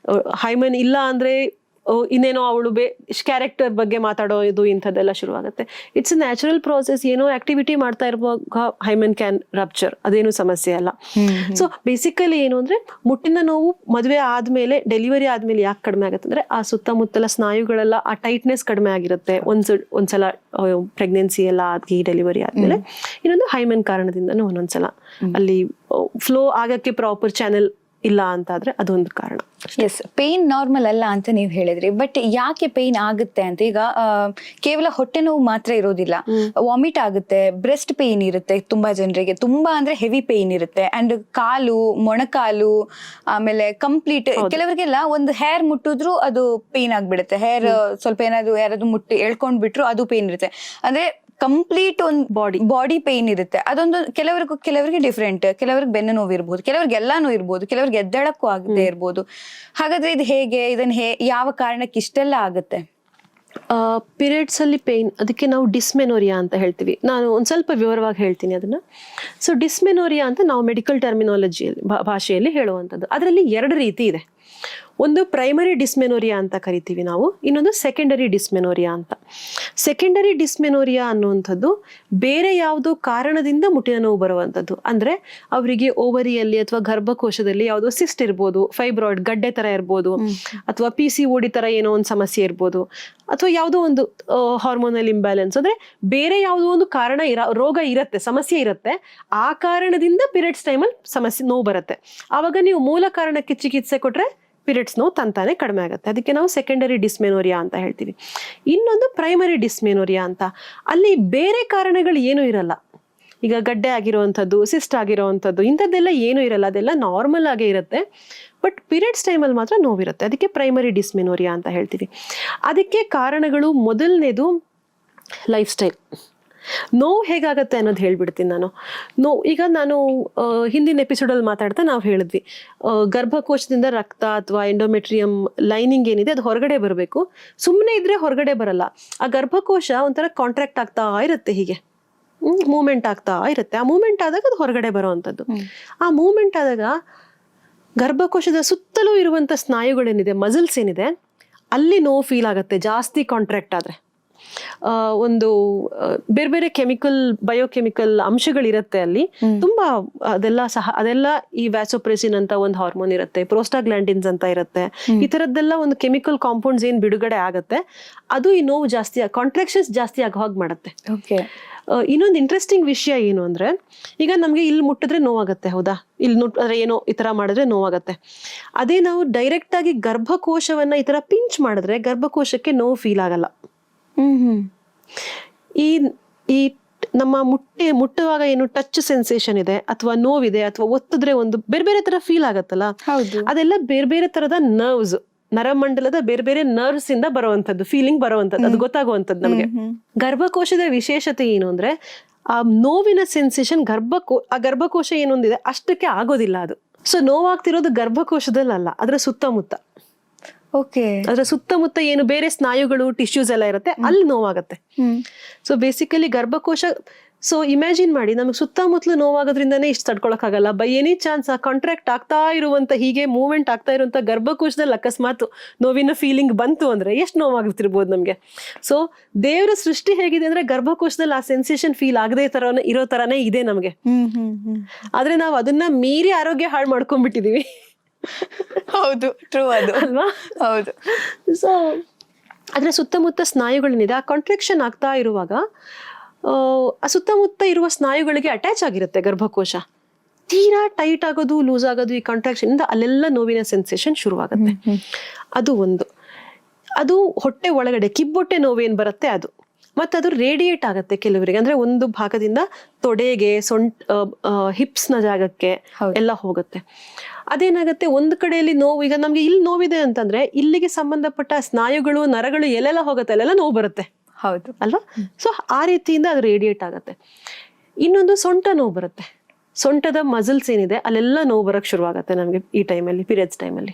ಹೈಮೆನ್ ಇಲ್ಲ ಅಂದ್ರೆ ಇನ್ನೇನೋ ಅವಳು ಕ್ಯಾರೆಕ್ಟರ್ ಬಗ್ಗೆ ಮಾತಾಡೋದು ಇಂಥದ್ದೆಲ್ಲ ಶುರುವಾಗುತ್ತೆ. It's a natural process. ಏನೋ ಆಕ್ಟಿವಿಟಿ ಮಾಡ್ತಾ ಇರುವಾಗ ಹೈಮೆನ್ ಕ್ಯಾನ್ ರಪ್ಚರ್, ಅದೇನು ಸಮಸ್ಯೆ ಅಲ್ಲ. ಸೊ ಬೇಸಿಕಲಿ ಏನು ಅಂದ್ರೆ, ಮುಟ್ಟಿನ ನೋವು ಮದುವೆ ಆದ್ಮೇಲೆ, ಡೆಲಿವರಿ ಆದ್ಮೇಲೆ ಯಾಕೆ ಕಡಿಮೆ ಆಗುತ್ತೆ ಅಂದ್ರೆ, ಆ ಸುತ್ತಮುತ್ತಲ ಸ್ನಾಯುಗಳೆಲ್ಲ ಆ ಟೈಟ್ನೆಸ್ ಕಡಿಮೆ ಆಗಿರುತ್ತೆ ಒಂದ್ಸಲ ಪ್ರೆಗ್ನೆನ್ಸಿ ಎಲ್ಲ ಆಗಿ ಡೆಲಿವರಿ ಆದ್ಮೇಲೆ. ಇನ್ನೊಂದು ಹೈಮೆನ್ ಕಾರಣದಿಂದನೂ ಒಂದೊಂದ್ಸಲ ಅಲ್ಲಿ ಫ್ಲೋ ಆಗಕ್ಕೆ ಪ್ರಾಪರ್ ಚಾನೆಲ್ ಇಲ್ಲ ಅಂತಾದ್ರೆ ಅದೊಂದು ಕಾರಣ. ಎಸ್, ಪೇನ್ ನಾರ್ಮಲ್ ಅಲ್ಲ ಅಂತ ನೀವು ಹೇಳಿದ್ರಿ, ಬಟ್ ಯಾಕೆ ಪೇನ್ ಆಗುತ್ತೆ ಅಂತ? ಈಗ ಕೇವಲ ಹೊಟ್ಟೆ ನೋವು ಮಾತ್ರ ಇರೋದಿಲ್ಲ, ವಾಮಿಟ್ ಆಗುತ್ತೆ, ಬ್ರೆಸ್ಟ್ ಪೇನ್ ಇರುತ್ತೆ ತುಂಬಾ ಜನರಿಗೆ, ತುಂಬಾ ಅಂದ್ರೆ ಹೆವಿ ಪೇನ್ ಇರುತ್ತೆ, ಅಂಡ್ ಕಾಲು, ಮೊಣಕಾಲು, ಆಮೇಲೆ ಕಂಪ್ಲೀಟ್ ಕೆಲವರಿಗೆಲ್ಲ ಒಂದು ಹೇರ್ ಮುಟ್ಟಿದ್ರು ಅದು ಪೇನ್ ಆಗ್ಬಿಡುತ್ತೆ. ಹೇರ್ ಸ್ವಲ್ಪ ಏನಾದ್ರು ಯಾರಾದ್ರು ಮುಟ್ಟಿ ಎಳ್ಕೊಂಡ್ ಬಿಟ್ರು ಅದು ಪೇನ್ ಇರುತ್ತೆ. ಅಂದ್ರೆ ಕಂಪ್ಲೀಟ್ ಒಂದು ಬಾಡಿ ಪೇನ್ ಇರುತ್ತೆ. ಅದೊಂದು ಕೆಲವರಿಗೆ ಡಿಫ್ರೆಂಟ್. ಕೆಲವ್ರಿಗೆ ಬೆನ್ನು ನೋವು ಇರ್ಬೋದು, ಕೆಲವ್ರಿಗೆ ಎಲ್ಲಾನು ಇರ್ಬೋದು, ಕೆಲವ್ರಿಗೆ ಎದ್ದೇಳಕ್ಕೂ ಆಗದೆ ಇರ್ಬೋದು. ಹಾಗಾದ್ರೆ ಇದು ಹೇಗೆ, ಇದನ್ನ ಯಾವ ಕಾರಣಕ್ಕೆ ಇಷ್ಟೆಲ್ಲ ಆಗುತ್ತೆ? ಪೀರಿಯಡ್ಸ್ ಅಲ್ಲಿ ಪೇನ್, ಅದಕ್ಕೆ ನಾವು ಡಿಸ್ಮೆನೋರಿಯಾ ಅಂತ ಹೇಳ್ತೀವಿ. ನಾನು ಒಂದ್ ಸ್ವಲ್ಪ ವಿವರವಾಗಿ ಹೇಳ್ತೀನಿ ಅದನ್ನ. ಸೊ ಡಿಸ್ಮೆನೋರಿಯಾ ಅಂತ ನಾವು ಮೆಡಿಕಲ್ ಟರ್ಮಿನಾಲಜಿಯಲ್ಲಿ, ಭಾಷೆಯಲ್ಲಿ ಹೇಳುವಂಥದ್ದು. ಅದರಲ್ಲಿ 2 ರೀತಿ ಇದೆ. ಒಂದು ಪ್ರೈಮರಿ ಡಿಸ್ಮೆನೋರಿಯಾ ಅಂತ ಕರಿತೀವಿ ನಾವು, ಇನ್ನೊಂದು ಸೆಕೆಂಡರಿ ಡಿಸ್ಮೆನೋರಿಯಾ ಅಂತ. ಸೆಕೆಂಡರಿ ಡಿಸ್ಮೆನೋರಿಯಾ ಅನ್ನುವಂಥದ್ದು ಬೇರೆ ಯಾವುದೋ ಕಾರಣದಿಂದ ಮುಟ್ಟಿನ ನೋವು ಬರುವಂಥದ್ದು. ಅಂದ್ರೆ ಅವರಿಗೆ ಓವರಿಯಲ್ಲಿ ಅಥವಾ ಗರ್ಭಕೋಶದಲ್ಲಿ ಯಾವುದೋ ಸಿಸ್ಟ್ ಇರ್ಬೋದು, ಫೈಬ್ರಾಯ್ಡ್ ಗಡ್ಡೆ ತರ ಇರ್ಬೋದು, ಅಥವಾ PCOD ತರ ಏನೋ ಒಂದು ಸಮಸ್ಯೆ ಇರ್ಬೋದು, ಅಥವಾ ಯಾವುದೋ ಒಂದು ಹಾರ್ಮೋನಲ್ ಇಂಬ್ಯಾಲೆನ್ಸ್. ಅಂದ್ರೆ ಬೇರೆ ಯಾವುದೋ ಒಂದು ಕಾರಣ ರೋಗ ಇರುತ್ತೆ, ಸಮಸ್ಯೆ ಇರುತ್ತೆ. ಆ ಕಾರಣದಿಂದ ಪೀರಿಯಡ್ಸ್ ಟೈಮಲ್ಲಿ ಸಮಸ್ಯೆ ನೋವು ಬರುತ್ತೆ. ಆವಾಗ ನೀವು ಮೂಲ ಕಾರಣಕ್ಕೆ ಚಿಕಿತ್ಸೆ ಕೊಟ್ರೆ ಪೀರಿಯಡ್ಸ್ ನೋವು ತಂತಾನೆ ಕಡಿಮೆ ಆಗುತ್ತೆ. ಅದಕ್ಕೆ ನಾವು ಸೆಕೆಂಡರಿ ಡಿಸ್ಮೆನೋರಿಯಾ ಅಂತ ಹೇಳ್ತೀವಿ. ಇನ್ನೊಂದು ಪ್ರೈಮರಿ ಡಿಸ್ಮೆನೋರಿಯಾ ಅಂತ, ಅಲ್ಲಿ ಬೇರೆ ಕಾರಣಗಳು ಏನೂ ಇರಲ್ಲ. ಈಗ ಗಡ್ಡೆ ಆಗಿರುವಂಥದ್ದು, ಸಿಸ್ಟ್ ಆಗಿರುವಂಥದ್ದು, ಇಂಥದ್ದೆಲ್ಲ ಏನೂ ಇರಲ್ಲ, ಅದೆಲ್ಲ ನಾರ್ಮಲ್ ಆಗೇ ಇರುತ್ತೆ. ಬಟ್ ಪೀರಿಯಡ್ಸ್ ಟೈಮಲ್ಲಿ ಮಾತ್ರ ನೋವಿರುತ್ತೆ. ಅದಕ್ಕೆ ಪ್ರೈಮರಿ ಡಿಸ್ಮೆನೋರಿಯಾ ಅಂತ ಹೇಳ್ತೀವಿ. ಅದಕ್ಕೆ ಕಾರಣಗಳು, ಮೊದಲನೇದು ಲೈಫ್ ಸ್ಟೈಲ್. ನೋವು ಹೇಗಾಗತ್ತೆ ಅನ್ನೋದು ಹೇಳ್ಬಿಡ್ತೀನಿ ನಾನು. ಈಗ ನಾನು ಹಿಂದಿನ ಎಪಿಸೋಡಲ್ಲಿ ಮಾತಾಡ್ತಾ ನಾವು ಹೇಳಿದ್ವಿ, ಗರ್ಭಕೋಶದಿಂದ ರಕ್ತ ಅಥವಾ ಎಂಡೋಮೆಟ್ರಿಯಂ ಲೈನಿಂಗ್ ಏನಿದೆ ಅದು ಹೊರಗಡೆ ಬರಬೇಕು. ಸುಮ್ಮನೆ ಇದ್ರೆ ಹೊರಗಡೆ ಬರಲ್ಲ. ಆ ಗರ್ಭಕೋಶ ಒಂಥರ ಕಾಂಟ್ರಾಕ್ಟ್ ಆಗ್ತಾ ಇರುತ್ತೆ, ಹೀಗೆ ಮೂವ್ಮೆಂಟ್ ಆಗ್ತಾ ಇರುತ್ತೆ. ಆ ಮೂವ್ಮೆಂಟ್ ಆದಾಗ ಅದು ಹೊರಗಡೆ ಬರೋವಂಥದ್ದು. ಆ ಮೂವ್ಮೆಂಟ್ ಆದಾಗ ಗರ್ಭಕೋಶದ ಸುತ್ತಲೂ ಇರುವಂಥ ಸ್ನಾಯುಗಳೇನಿದೆ, ಮಸಲ್ಸ್ ಏನಿದೆ, ಅಲ್ಲಿ ನೋವು ಫೀಲ್ ಆಗುತ್ತೆ ಜಾಸ್ತಿ ಕಾಂಟ್ರಾಕ್ಟ್ ಆದರೆ. ಒಂದು ಬೇರೆ ಬೇರೆ ಬಯೋಕೆಮಿಕಲ್ ಅಂಶಗಳಿರುತ್ತೆ ಅಲ್ಲಿ ತುಂಬಾ. ಅದೆಲ್ಲ ಈ ವ್ಯಾಸೋಪ್ರೆಸಿನ್ ಅಂತ ಒಂದು ಹಾರ್ಮೋನ್ ಇರುತ್ತೆ, ಪ್ರೋಸ್ಟಾಗ್ಲ್ಯಾಂಡಿನ್ಸ್ ಅಂತ ಇರುತ್ತೆ. ಈ ತರದ್ದೆಲ್ಲ ಒಂದು ಕೆಮಿಕಲ್ ಕಾಂಪೌಂಡ್ಸ್ ಏನ್ ಬಿಡುಗಡೆ ಆಗುತ್ತೆ, ಅದು ಈ ನೋವು ಜಾಸ್ತಿ, ಕಾಂಟ್ರಾಕ್ಷನ್ಸ್ ಜಾಸ್ತಿ ಆಗೋ ಹಾಗೆ ಮಾಡುತ್ತೆ. ಇನ್ನೊಂದು ಇಂಟ್ರೆಸ್ಟಿಂಗ್ ವಿಷಯ ಏನು ಅಂದ್ರೆ, ಈಗ ನಮ್ಗೆ ಇಲ್ಲಿ ಮುಟ್ಟಿದ್ರೆ ನೋವಾಗತ್ತೆ, ಹೌದಾ? ಇಲ್ಲಿ ಅಂದ್ರೆ ಏನೋ ಈ ತರ ಮಾಡಿದ್ರೆ ನೋವಾಗತ್ತೆ. ಅದೇ ನಾವು ಡೈರೆಕ್ಟ್ ಆಗಿ ಗರ್ಭಕೋಶವನ್ನ ಈ ತರ ಪಿಂಚ್ ಮಾಡಿದ್ರೆ ಗರ್ಭಕೋಶಕ್ಕೆ ನೋವು ಫೀಲ್ ಆಗಲ್ಲ. ಈ ನಮ್ಮ ಮುಟ್ಟುವಾಗ ಏನು ಟಚ್ ಸೆನ್ಸೇಷನ್ ಇದೆ, ಅಥವಾ ನೋವಿದೆ, ಅಥವಾ ಒತ್ತಿದ್ರೆ ಒಂದು ಬೇರೆ ಬೇರೆ ತರ ಫೀಲ್ ಆಗತ್ತಲ್ಲ, ಅದೆಲ್ಲ ಬೇರೆ ಬೇರೆ ತರದ ನರ್ವ್ಸ್, ನರಮಂಡಲದ ಬೇರೆ ಬೇರೆ ನರ್ವ್ಸ್ ಇಂದ ಬರುವಂತದ್ದು, ಫೀಲಿಂಗ್ ಬರುವಂತದ್ದು, ಅದು ಗೊತ್ತಾಗುವಂತದ್ದು ನಮಗೆ. ಗರ್ಭಕೋಶದ ವಿಶೇಷತೆ ಏನು ಅಂದ್ರೆ, ಆ ನೋವಿನ ಸೆನ್ಸೇಷನ್ ಆ ಗರ್ಭಕೋಶ ಏನೊಂದಿದೆ ಅಷ್ಟಕ್ಕೆ ಆಗೋದಿಲ್ಲ ಅದು. ಸೊ ನೋವಾಗ್ತಿರೋದು ಗರ್ಭಕೋಶದಲ್ಲ, ಅದರ ಸುತ್ತಮುತ್ತ. ಅದರ ಸುತ್ತಮುತ್ತ ಏನು ಬೇರೆ ಸ್ನಾಯುಗಳು, ಟಿಶ್ಯೂಸ್ ಎಲ್ಲ ಇರುತ್ತೆ, ಅಲ್ಲಿ ನೋವಾಗತ್ತೆ. ಸೊ ಬೇಸಿಕಲಿ ಗರ್ಭಕೋಶ, ಸೊ ಇಮ್ಯಾಜಿನ್ ಮಾಡಿ, ನಮಗೆ ಸುತ್ತಮುತ್ತಲು ನೋವಾಗೋದ್ರಿಂದಾನೇ ಇಷ್ಟು ತಡ್ಕೊಳಕ್ಕಾಗಲ್ಲ. ಬೈ ಎನಿ ಚಾನ್ಸ್ ಆ ಕಾಂಟ್ರಾಕ್ಟ್ ಆಗ್ತಾ ಇರುವಂತ, ಹೀಗೆ ಮೂವ್ಮೆಂಟ್ ಆಗ್ತಾ ಇರುವಂತ ಗರ್ಭಕೋಶದಲ್ಲಿ ಅಕಸ್ಮಾತ್ ನೋವಿನ ಫೀಲಿಂಗ್ ಬಂತು ಅಂದ್ರೆ ಎಷ್ಟು ನೋವಾಗ್ತಿರ್ಬೋದು ನಮ್ಗೆ. ಸೊ ದೇವರ ಸೃಷ್ಟಿ ಹೇಗಿದೆ ಅಂದ್ರೆ, ಗರ್ಭಕೋಶದಲ್ಲಿ ಆ ಸೆನ್ಸೇಷನ್ ಫೀಲ್ ಆಗದೆ ಇರೋ ತರಾನೇ ಇದೆ ನಮ್ಗೆ. ಆದ್ರೆ ನಾವು ಅದನ್ನ ಮೀರಿ ಆರೋಗ್ಯ ಹಾಳು ಮಾಡ್ಕೊಂಡ್ಬಿಟ್ಟಿದೀವಿ. ಹೌದು, ಟ್ರೂ ಅದು ಅಲ್ವಾ? ಹೌದು. ಸೊ ಅದ್ರ ಸುತ್ತಮುತ್ತ ಸ್ನಾಯುಗಳೇನಿದೆ, ಆ ಕಾಂಟ್ರಾಕ್ಷನ್ ಆಗ್ತಾ ಇರುವಾಗ ಆ ಸುತ್ತಮುತ್ತ ಇರುವ ಸ್ನಾಯುಗಳಿಗೆ ಅಟ್ಯಾಚ್ ಆಗಿರುತ್ತೆ ಗರ್ಭಕೋಶ. ತೀರಾ ಟೈಟ್ ಆಗೋದು, ಲೂಸ್ ಆಗೋದು, ಈ ಕಾಂಟ್ರಾಕ್ಷನ್ ಇಂದ ಅಲ್ಲೆಲ್ಲ ನೋವಿನ ಸೆನ್ಸೇಷನ್ ಶುರುವಾಗುತ್ತೆ. ಅದು ಒಂದು. ಅದು ಹೊಟ್ಟೆ ಒಳಗಡೆ ಕಿಬ್ಬೊಟ್ಟೆ ನೋವೇನ್ ಬರುತ್ತೆ ಅದು. ಮತ್ತು ಅದು ರೇಡಿಯೇಟ್ ಆಗುತ್ತೆ ಕೆಲವರಿಗೆ, ಅಂದರೆ ಒಂದು ಭಾಗದಿಂದ ತೊಡೆಗೆ, ಹಿಪ್ಸ್ನ ಜಾಗಕ್ಕೆ ಎಲ್ಲ ಹೋಗುತ್ತೆ. ಅದೇನಾಗುತ್ತೆ, ಒಂದು ಕಡೆಯಲ್ಲಿ ನೋವು, ಈಗ ನಮಗೆ ಇಲ್ಲಿ ನೋವಿದೆ ಅಂತಂದ್ರೆ ಇಲ್ಲಿಗೆ ಸಂಬಂಧಪಟ್ಟ ಸ್ನಾಯುಗಳು, ನರಗಳು ಎಲ್ಲೆಲ್ಲ ಹೋಗುತ್ತೆ ಅಲ್ಲೆಲ್ಲ ನೋವು ಬರುತ್ತೆ. ಹೌದು ಅಲ್ವಾ? ಸೊ ಆ ರೀತಿಯಿಂದ ಅದು ರೇಡಿಯೇಟ್ ಆಗುತ್ತೆ. ಇನ್ನೊಂದು ಸೊಂಟ ನೋವು ಬರುತ್ತೆ. ಸೊಂಟದ ಮಸಲ್ಸ್ ಏನಿದೆ ಅಲ್ಲೆಲ್ಲ ನೋವು ಬರೋಕ್ಕೆ ಶುರುವಾಗುತ್ತೆ ನಮಗೆ ಈ ಟೈಮಲ್ಲಿ, ಪೀರಿಯಡ್ಸ್ ಟೈಮಲ್ಲಿ.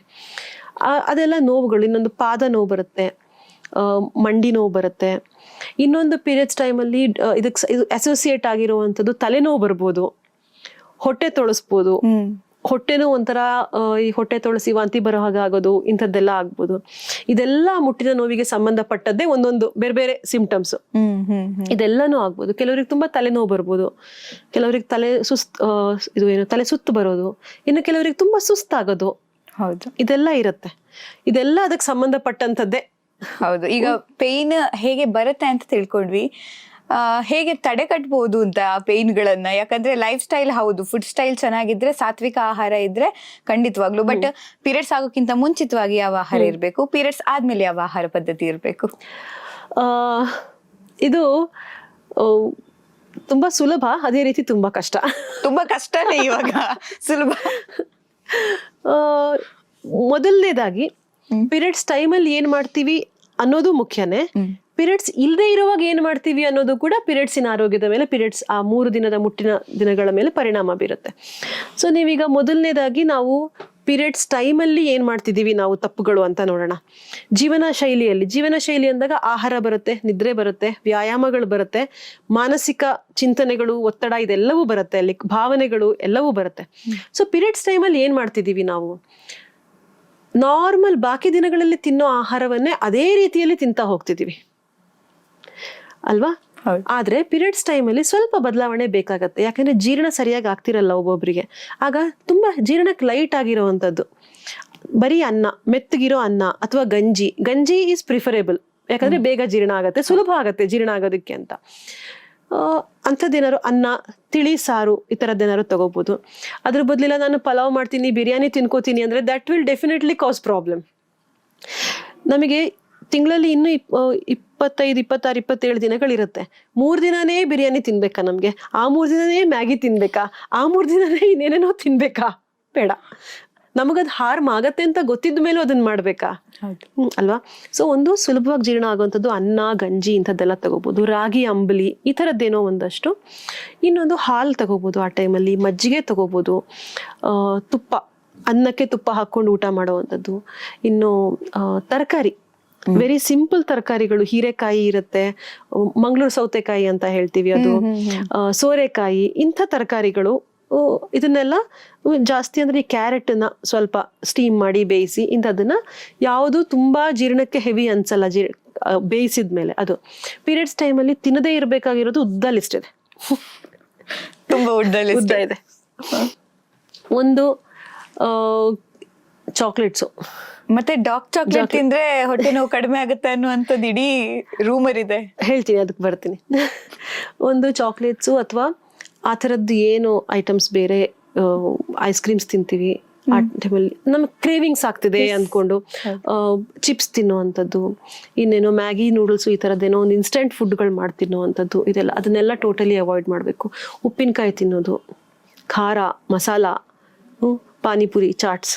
ಅದೆಲ್ಲ ನೋವುಗಳು. ಇನ್ನೊಂದು ಪಾದ ನೋವು ಬರುತ್ತೆ, ಮಂಡಿ ನೋವು ಬರುತ್ತೆ. ಇನ್ನೊಂದು ಪೀರಿಯಡ್ಸ್ ಟೈಮಲ್ಲಿ ಇದು ಅಸೋಸಿಯೇಟ್ ಆಗಿರುವಂಥದ್ದು ತಲೆನೋವು ಬರ್ಬೋದು, ಹೊಟ್ಟೆ ತೊಳಸ್ಬೋದು. ಹೊಟ್ಟೆನೂ ಒಂಥರ ಈ ಹೊಟ್ಟೆ ತೊಳಸಿ ವಾಂತಿ ಬರೋ ಹಾಗೆ ಆಗೋದು, ಇಂಥದ್ದೆಲ್ಲ ಆಗ್ಬೋದು. ಇದೆಲ್ಲ ಮುಟ್ಟಿನ ನೋವಿಗೆ ಸಂಬಂಧಪಟ್ಟದ್ದೇ ಒಂದೊಂದು ಬೇರೆ ಬೇರೆ ಸಿಂಪ್ಟಮ್ಸ್. ಇದೆಲ್ಲನೂ ಆಗ್ಬೋದು. ಕೆಲವ್ರಿಗೆ ತುಂಬಾ ತಲೆನೋವು ಬರ್ಬೋದು, ಕೆಲವ್ರಿಗೆ ತಲೆ ಸುತ್ತು ಬರೋದು, ಇನ್ನು ಕೆಲವ್ರಿಗೆ ತುಂಬಾ ಸುಸ್ತಾಗೋದು. ಹೌದು, ಇದೆಲ್ಲ ಇರುತ್ತೆ. ಇದೆಲ್ಲ ಅದಕ್ಕೆ ಸಂಬಂಧಪಟ್ಟಂಥದ್ದೇ. ಹೌದು. ಈಗ ಪೇನ್ ಹೇಗೆ ಬರುತ್ತೆ ಅಂತ ತಿಳ್ಕೊಂಡ್ವಿ. ಹೇಗೆ ತಡೆ ಕಟ್ಬಹುದು ಅಂತ ಪೇನ್ಗಳನ್ನ? ಯಾಕಂದ್ರೆ ಲೈಫ್ ಸ್ಟೈಲ್, ಹೌದು, ಫುಡ್ ಸ್ಟೈಲ್ ಚೆನ್ನಾಗಿದ್ರೆ, ಸಾತ್ವಿಕ ಆಹಾರ ಇದ್ರೆ ಖಂಡಿತವಾಗ್ಲು. ಬಟ್ ಪೀರಿಯಡ್ಸ್ ಆಗೋಕ್ಕಿಂತ ಮುಂಚಿತವಾಗಿ ಯಾವ ಆಹಾರ ಇರಬೇಕು, ಪೀರಿಯಡ್ಸ್ ಆದ್ಮೇಲೆ ಯಾವ ಆಹಾರ ಪದ್ಧತಿ ಇರಬೇಕು? ಇದು ತುಂಬಾ ಸುಲಭ, ಅದೇ ರೀತಿ ತುಂಬಾ ಕಷ್ಟ. ತುಂಬಾ ಕಷ್ಟನೇ ಇವಾಗ, ಸುಲಭ. ಮೊದಲನೇದಾಗಿ ಪೀರಿಯಡ್ಸ್ ಟೈಮಲ್ಲಿ ಏನ್ ಮಾಡ್ತೀವಿ ಅನ್ನೋದು ಮುಖ್ಯನೇ. ಪೀರಿಯಡ್ಸ್ ಇಲ್ಲದೆ ಇರುವಾಗ ಏನ್ ಮಾಡ್ತೀವಿ ಅನ್ನೋದು ಕೂಡ ಪೀರಿಯಡ್ಸಿನ ಆರೋಗ್ಯದ ಮೇಲೆ, ಪೀರಿಯಡ್ಸ್ ಆ 3 ದಿನದ ಮುಟ್ಟಿನ ದಿನಗಳ ಮೇಲೆ ಪರಿಣಾಮ ಬೀರುತ್ತೆ. ಸೊ ನೀವೀಗ ಮೊದಲನೇದಾಗಿ ನಾವು ಪೀರಿಯಡ್ಸ್ ಟೈಮಲ್ಲಿ ಏನ್ ಮಾಡ್ತಿದ್ದೀವಿ ನಾವು ತಪ್ಪುಗಳು ಅಂತ ನೋಡೋಣ. ಜೀವನ ಶೈಲಿ ಅಂದಾಗ ಆಹಾರ ಬರುತ್ತೆ, ನಿದ್ರೆ ಬರುತ್ತೆ, ವ್ಯಾಯಾಮಗಳು ಬರುತ್ತೆ, ಮಾನಸಿಕ ಚಿಂತನೆಗಳು, ಒತ್ತಡ, ಇದೆಲ್ಲವೂ ಬರುತ್ತೆ, ಅಲ್ಲಿ ಭಾವನೆಗಳು ಎಲ್ಲವೂ ಬರುತ್ತೆ. ಸೊ ಪೀರಿಯಡ್ಸ್ ಟೈಮಲ್ಲಿ ಏನ್ ಮಾಡ್ತಿದ್ದೀವಿ ನಾವು? ನಾರ್ಮಲ್ ಬಾಕಿ ದಿನಗಳಲ್ಲಿ ತಿನ್ನೋ ಆಹಾರವನ್ನೇ ಅದೇ ರೀತಿಯಲ್ಲಿ ತಿಂತಾ ಹೋಗ್ತಿದ್ದೀವಿ ಅಲ್ವಾ? ಆದ್ರೆ ಪೀರಿಯಡ್ಸ್ ಟೈಮಲ್ಲಿ ಸ್ವಲ್ಪ ಬದಲಾವಣೆ ಬೇಕಾಗತ್ತೆ. ಯಾಕಂದ್ರೆ ಜೀರ್ಣ ಸರಿಯಾಗಿ ಆಗ್ತಿರಲ್ಲ ಒಬ್ಬೊಬ್ರಿಗೆ. ಆಗ ತುಂಬಾ ಜೀರ್ಣಕ್ಕೆ ಲೈಟ್ ಆಗಿರೋವಂಥದ್ದು ಬರೀ ಅನ್ನ, ಮೆತ್ತಗಿರೋ ಅನ್ನ ಅಥವಾ ಗಂಜಿ ಈಸ್ ಪ್ರಿಫರೇಬಲ್. ಯಾಕಂದ್ರೆ ಬೇಗ ಜೀರ್ಣ ಆಗತ್ತೆ, ಸುಲಭ ಆಗತ್ತೆ ಜೀರ್ಣ ಆಗೋದಕ್ಕೆ ಅಂತ. ಅಂಥದ್ದೇನಾದ್ರು ಅನ್ನ, ತಿಳಿ ಸಾರು, ಈ ಥರದ್ದೇನಾದ್ರು ತಗೋಬಹುದು. ಅದ್ರ ಬದಲಿಲ್ಲ ನಾನು ಪಲಾವ್ ಮಾಡ್ತೀನಿ, ಬಿರಿಯಾನಿ ತಿನ್ಕೋತೀನಿ ಅಂದ್ರೆ that will definitely cause problem. ನಮಗೆ ತಿಂಗಳಲ್ಲಿ ಇನ್ನೂ 25, 26, 27 ದಿನಗಳಿರುತ್ತೆ. 3 ದಿನನೇ ಬಿರಿಯಾನಿ ತಿನ್ಬೇಕಾ ನಮ್ಗೆ? ಆ 3 ದಿನನೇ ಮ್ಯಾಗಿ ತಿನ್ಬೇಕಾ? ಆ 3 ದಿನನೇ ಇನ್ನೇನೇನೋ ತಿನ್ಬೇಕಾ? ಬೇಡ. ನಮಗದು ಹಾರ್ಮ್ ಆಗತ್ತೆ ಅಂತ ಗೊತ್ತಿದ್ದ ಮೇಲೂ ಅದನ್ನ ಮಾಡ್ಬೇಕಾ? ಅಲ್ವಾ? ಸೊ ಒಂದು ಸುಲಭವಾಗಿ ಜೀರ್ಣ ಆಗುವಂಥದ್ದು ಅನ್ನ, ಗಂಜಿ ಇಂಥದ್ದೆಲ್ಲ ತಗೋಬಹುದು. ರಾಗಿ ಅಂಬಲಿ ಈ ಥರದ್ದೇನೋ ಒಂದಷ್ಟು. ಇನ್ನೊಂದು ಹಾಲು ತಗೋಬಹುದು ಆ ಟೈಮಲ್ಲಿ, ಮಜ್ಜಿಗೆ ತಗೋಬಹುದು, ತುಪ್ಪ, ಅನ್ನಕ್ಕೆ ತುಪ್ಪ ಹಾಕೊಂಡು ಊಟ ಮಾಡುವಂಥದ್ದು. ಇನ್ನು ತರಕಾರಿ, ವೆರಿ ಸಿಂಪಲ್ ತರಕಾರಿಗಳು, ಹೀರೆಕಾಯಿ ಇರುತ್ತೆ, ಮಂಗಳೂರು ಸೌತೆಕಾಯಿ ಅಂತ ಹೇಳ್ತೀವಿ, ಅದು ಸೋರೆಕಾಯಿ, ಇಂಥ ತರಕಾರಿಗಳು. ಇದನ್ನೆಲ್ಲ ಜಾಸ್ತಿ ಅಂದ್ರೆ ಈ ಕ್ಯಾರೆಟ್ನ ಸ್ವಲ್ಪ ಸ್ಟೀಮ್ ಮಾಡಿ ಬೇಯಿಸಿ, ಇಂಥದನ್ನ ಯಾವುದು ತುಂಬಾ ಜೀರ್ಣಕ್ಕೆ ಹೆವಿ ಅನ್ಸಲ್ಲ ಬೇಯಿಸಿದ್ಮೇಲೆ. ಅದು ಪೀರಿಯಡ್ಸ್ ಟೈಮಲ್ಲಿ ತಿನ್ನದೇ ಇರಬೇಕಾಗಿರೋದು ಉದ್ದ ಲಿಸ್ಟ್ ಇದೆ, ತುಂಬಾ ಉದ್ದ ಇದೆ. ಒಂದು ಚಾಕ್ಲೇಟ್ಸು, ಮತ್ತೆ ಡಾರ್ಕ್ ಚಾಕ್ಲೇಟ್ ತಿಂದ್ರೆ ಹೊಟ್ಟೆ ನೋವು ಕಡಿಮೆ ಆಗುತ್ತೆ ಅನ್ನುವಂಥದ್ದು ಇಡೀ ರೂಮರ್ ಇದೆ. ಹೇಳ್ತೀನಿ, ಅದಕ್ಕೆ ಬರ್ತೀನಿ. ಒಂದು ಚಾಕ್ಲೇಟ್ಸು ಅಥವಾ ಆ ಥರದ್ದು ಏನು ಐಟಮ್ಸ್, ಬೇರೆ ಐಸ್ ಕ್ರೀಮ್ಸ್ ತಿಂತೀವಿ ಆ ಟೈಮಲ್ಲಿ, ನಮ್ಗೆ ಕ್ರೇವಿಂಗ್ಸ್ ಆಗ್ತಿದೆ ಅಂದ್ಕೊಂಡು ಚಿಪ್ಸ್ ತಿನ್ನೋವಂಥದ್ದು, ಇನ್ನೇನೋ ಮ್ಯಾಗಿ, ನೂಡಲ್ಸು, ಈ ಥರದ್ದೇನೋ ಒಂದು ಇನ್ಸ್ಟೆಂಟ್ ಫುಡ್ಗಳು ಮಾಡಿ ತಿನ್ನೋವಂಥದ್ದು, ಅದನ್ನೆಲ್ಲ ಟೋಟಲಿ ಅವಾಯ್ಡ್ ಮಾಡಬೇಕು. ಉಪ್ಪಿನಕಾಯಿ ತಿನ್ನೋದು, ಖಾರ, ಮಸಾಲ, ಪಾನಿಪುರಿ, ಚಾಟ್ಸ್,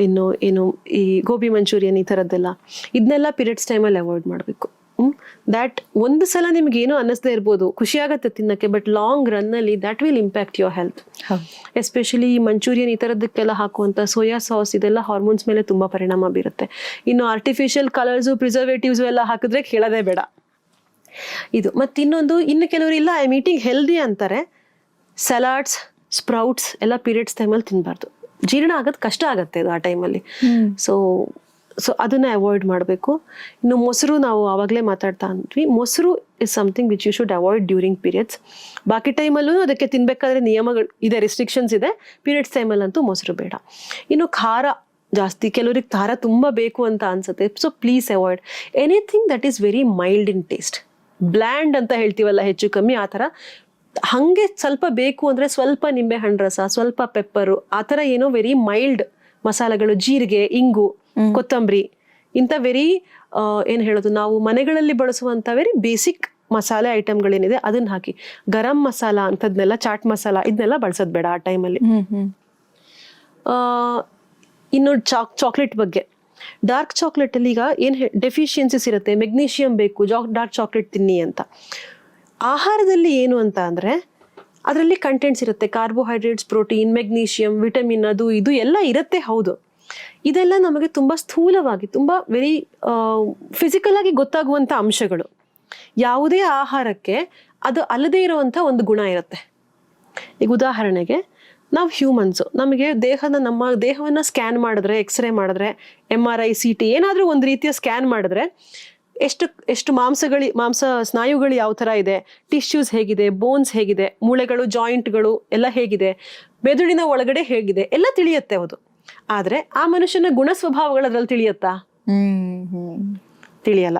ಇನ್ನು ಏನು ಈ ಗೋಬಿ ಮಂಚೂರಿಯನ್, ಈ ಥರದ್ದೆಲ್ಲ, ಇದನ್ನೆಲ್ಲ ಪೀರಿಯಡ್ಸ್ ಟೈಮಲ್ಲಿ ಅವಾಯ್ಡ್ ಮಾಡಬೇಕು. ದ್ಯಾಟ್ ಒಂದು ಸಲ ನಿಮ್ಗೆ ಏನೋ ಅನ್ನಿಸ್ದೇ ಇರ್ಬೋದು, ಖುಷಿ ಆಗತ್ತೆ ತಿನ್ನಕ್ಕೆ, ಬಟ್ ಲಾಂಗ್ ರನ್ನಲ್ಲಿ that will impact your health. Especially ಈ ಮಂಚೂರಿಯನ್ ಈ ಥರದಕ್ಕೆಲ್ಲ ಹಾಕುವಂಥ ಸೋಯಾ ಸಾಸ್, ಇದೆಲ್ಲ ಹಾರ್ಮೋನ್ಸ್ ಮೇಲೆ ತುಂಬ ಪರಿಣಾಮ ಬೀರುತ್ತೆ. ಇನ್ನು ಆರ್ಟಿಫಿಷಿಯಲ್ ಕಲರ್ಸು, ಪ್ರಿಸರ್ವೇಟಿವ್ಸು ಎಲ್ಲ ಹಾಕಿದ್ರೆ ಕೇಳೋದೇ ಬೇಡ ಇದು. ಮತ್ತು ಇನ್ನು ಕೆಲವರು ಇಲ್ಲ, ಐ ಆಮ್ ಈಟಿಂಗ್ ಹೆಲ್ದಿ ಅಂತಾರೆ. ಸಲಾಡ್ಸ್, ಸ್ಪ್ರೌಟ್ಸ್ ಎಲ್ಲ ಪೀರಿಯಡ್ಸ್ ಟೈಮಲ್ಲಿ ತಿನ್ನಬಾರ್ದು. ಜೀರ್ಣ ಆಗೋದು ಕಷ್ಟ ಆಗುತ್ತೆ ಅದು ಆ ಟೈಮಲ್ಲಿ. ಸೊ ಅದನ್ನ ಅವಾಯ್ಡ್ ಮಾಡಬೇಕು. ಇನ್ನು ಮೊಸರು, ನಾವು ಆವಾಗಲೇ ಮಾತಾಡ್ತಾ ಅಂದ್ವಿ, ಮೊಸರು is something which you should avoid during periods. ಬಾಕಿ ಟೈಮಲ್ಲೂ ಅದಕ್ಕೆ ತಿನ್ಬೇಕಾದ್ರೆ ನಿಯಮಗಳು ಇದೆ, ರೆಸ್ಟ್ರಿಕ್ಷನ್ಸ್ ಇದೆ. ಪೀರಿಯಡ್ಸ್ ಟೈಮಲ್ಲಂತೂ ಮೊಸರು ಬೇಡ. ಇನ್ನು ಖಾರ ಜಾಸ್ತಿ, ಕೆಲವ್ರಿಗೆ ಖಾರ ತುಂಬ ಬೇಕು ಅಂತ ಅನ್ಸುತ್ತೆ. So please avoid anything that is very mild in taste. Bland ಅಂತ ಹೇಳ್ತೀವಲ್ಲ, ಹೆಚ್ಚು ಕಮ್ಮಿ ಆ ಥರ. ಹಾಗೆ ಸ್ವಲ್ಪ ಬೇಕು ಅಂದರೆ ಸ್ವಲ್ಪ ನಿಂಬೆ ಹಣ್ಣು ರಸ, ಸ್ವಲ್ಪ ಪೆಪ್ಪರು, ಆ ಥರ ಏನೋ ವೆರಿ ಮೈಲ್ಡ್ ಮಸಾಲೆಗಳು, ಜೀರಿಗೆ, ಇಂಗು, ಕೊತ್ತಂಬರಿ, ಇಂಥ ವೆರಿ ಏನು ಹೇಳೋದು, ನಾವು ಮನೆಗಳಲ್ಲಿ ಬಳಸುವಂಥ ವೆರಿ ಬೇಸಿಕ್ ಮಸಾಲೆ ಐಟಮ್ಗಳೇನಿದೆ ಅದನ್ನ ಹಾಕಿ. ಗರಂ ಮಸಾಲ ಅಂಥದ್ನೆಲ್ಲ, ಚಾಟ್ ಮಸಾಲ ಇದನ್ನೆಲ್ಲ ಬಳಸೋದು ಬೇಡ ಆ ಟೈಮಲ್ಲಿ. ಇನ್ನು ಚಾಕ್ಲೇಟ್ ಬಗ್ಗೆ, ಡಾರ್ಕ್ ಚಾಕ್ಲೇಟಲ್ಲಿ ಈಗ ಏನು ಡೆಫಿಷಿಯನ್ಸೀಸ್ ಇರುತ್ತೆ, ಮೆಗ್ನೀಷಿಯಂ ಬೇಕು, ಡಾರ್ಕ್ ಚಾಕ್ಲೇಟ್ ತಿನ್ನಿ ಅಂತ. ಆಹಾರದಲ್ಲಿ ಏನು ಅಂತ ಅಂದರೆ ಅದರಲ್ಲಿ ಕಂಟೆಂಟ್ಸ್ ಇರುತ್ತೆ, ಕಾರ್ಬೋಹೈಡ್ರೇಟ್ಸ್, ಪ್ರೋಟೀನ್, ಮೆಗ್ನೀಷಿಯಂ, ವಿಟಮಿನ್, ಅದು ಇದು ಎಲ್ಲ ಇರುತ್ತೆ. ಹೌದು, ಇದೆಲ್ಲ ನಮಗೆ ತುಂಬ ಸ್ಥೂಲವಾಗಿ, ತುಂಬ ವೆರಿ ಫಿಸಿಕಲ್ ಆಗಿ ಗೊತ್ತಾಗುವಂಥ ಅಂಶಗಳು. ಯಾವುದೇ ಆಹಾರಕ್ಕೆ ಅದು ಅಲ್ಲದೇ ಇರುವಂಥ ಒಂದು ಗುಣ ಇರುತ್ತೆ. ಈಗ ಉದಾಹರಣೆಗೆ ನಾವು ಹ್ಯೂಮನ್ಸು, ನಮಗೆ ನಮ್ಮ ದೇಹವನ್ನು ಸ್ಕ್ಯಾನ್ ಮಾಡಿದ್ರೆ, ಎಕ್ಸ್ರೇ ಮಾಡಿದ್ರೆ, MRI, CT ಏನಾದರೂ ಒಂದು ರೀತಿಯ ಸ್ಕ್ಯಾನ್ ಮಾಡಿದ್ರೆ ಎಷ್ಟು ಮಾಂಸ ಸ್ನಾಯುಗಳು ಯಾವ ಥರ ಇದೆ, ಟಿಶ್ಯೂಸ್ ಹೇಗಿದೆ, ಬೋನ್ಸ್ ಹೇಗಿದೆ, ಮೂಳೆಗಳು, ಜಾಯಿಂಟ್ಗಳು ಎಲ್ಲ ಹೇಗಿದೆ, ಮೆದುಳಿನ ಒಳಗಡೆ ಹೇಗಿದೆ ಎಲ್ಲ ತಿಳಿಯುತ್ತೆ. ಹೌದು, ಆದರೆ ಆ ಮನುಷ್ಯನ ಗುಣ ಸ್ವಭಾವಗಳು ಅದ್ರಲ್ಲಿ ತಿಳಿಯತ್ತಾ? ತಿಳಿಯಲ್ಲ.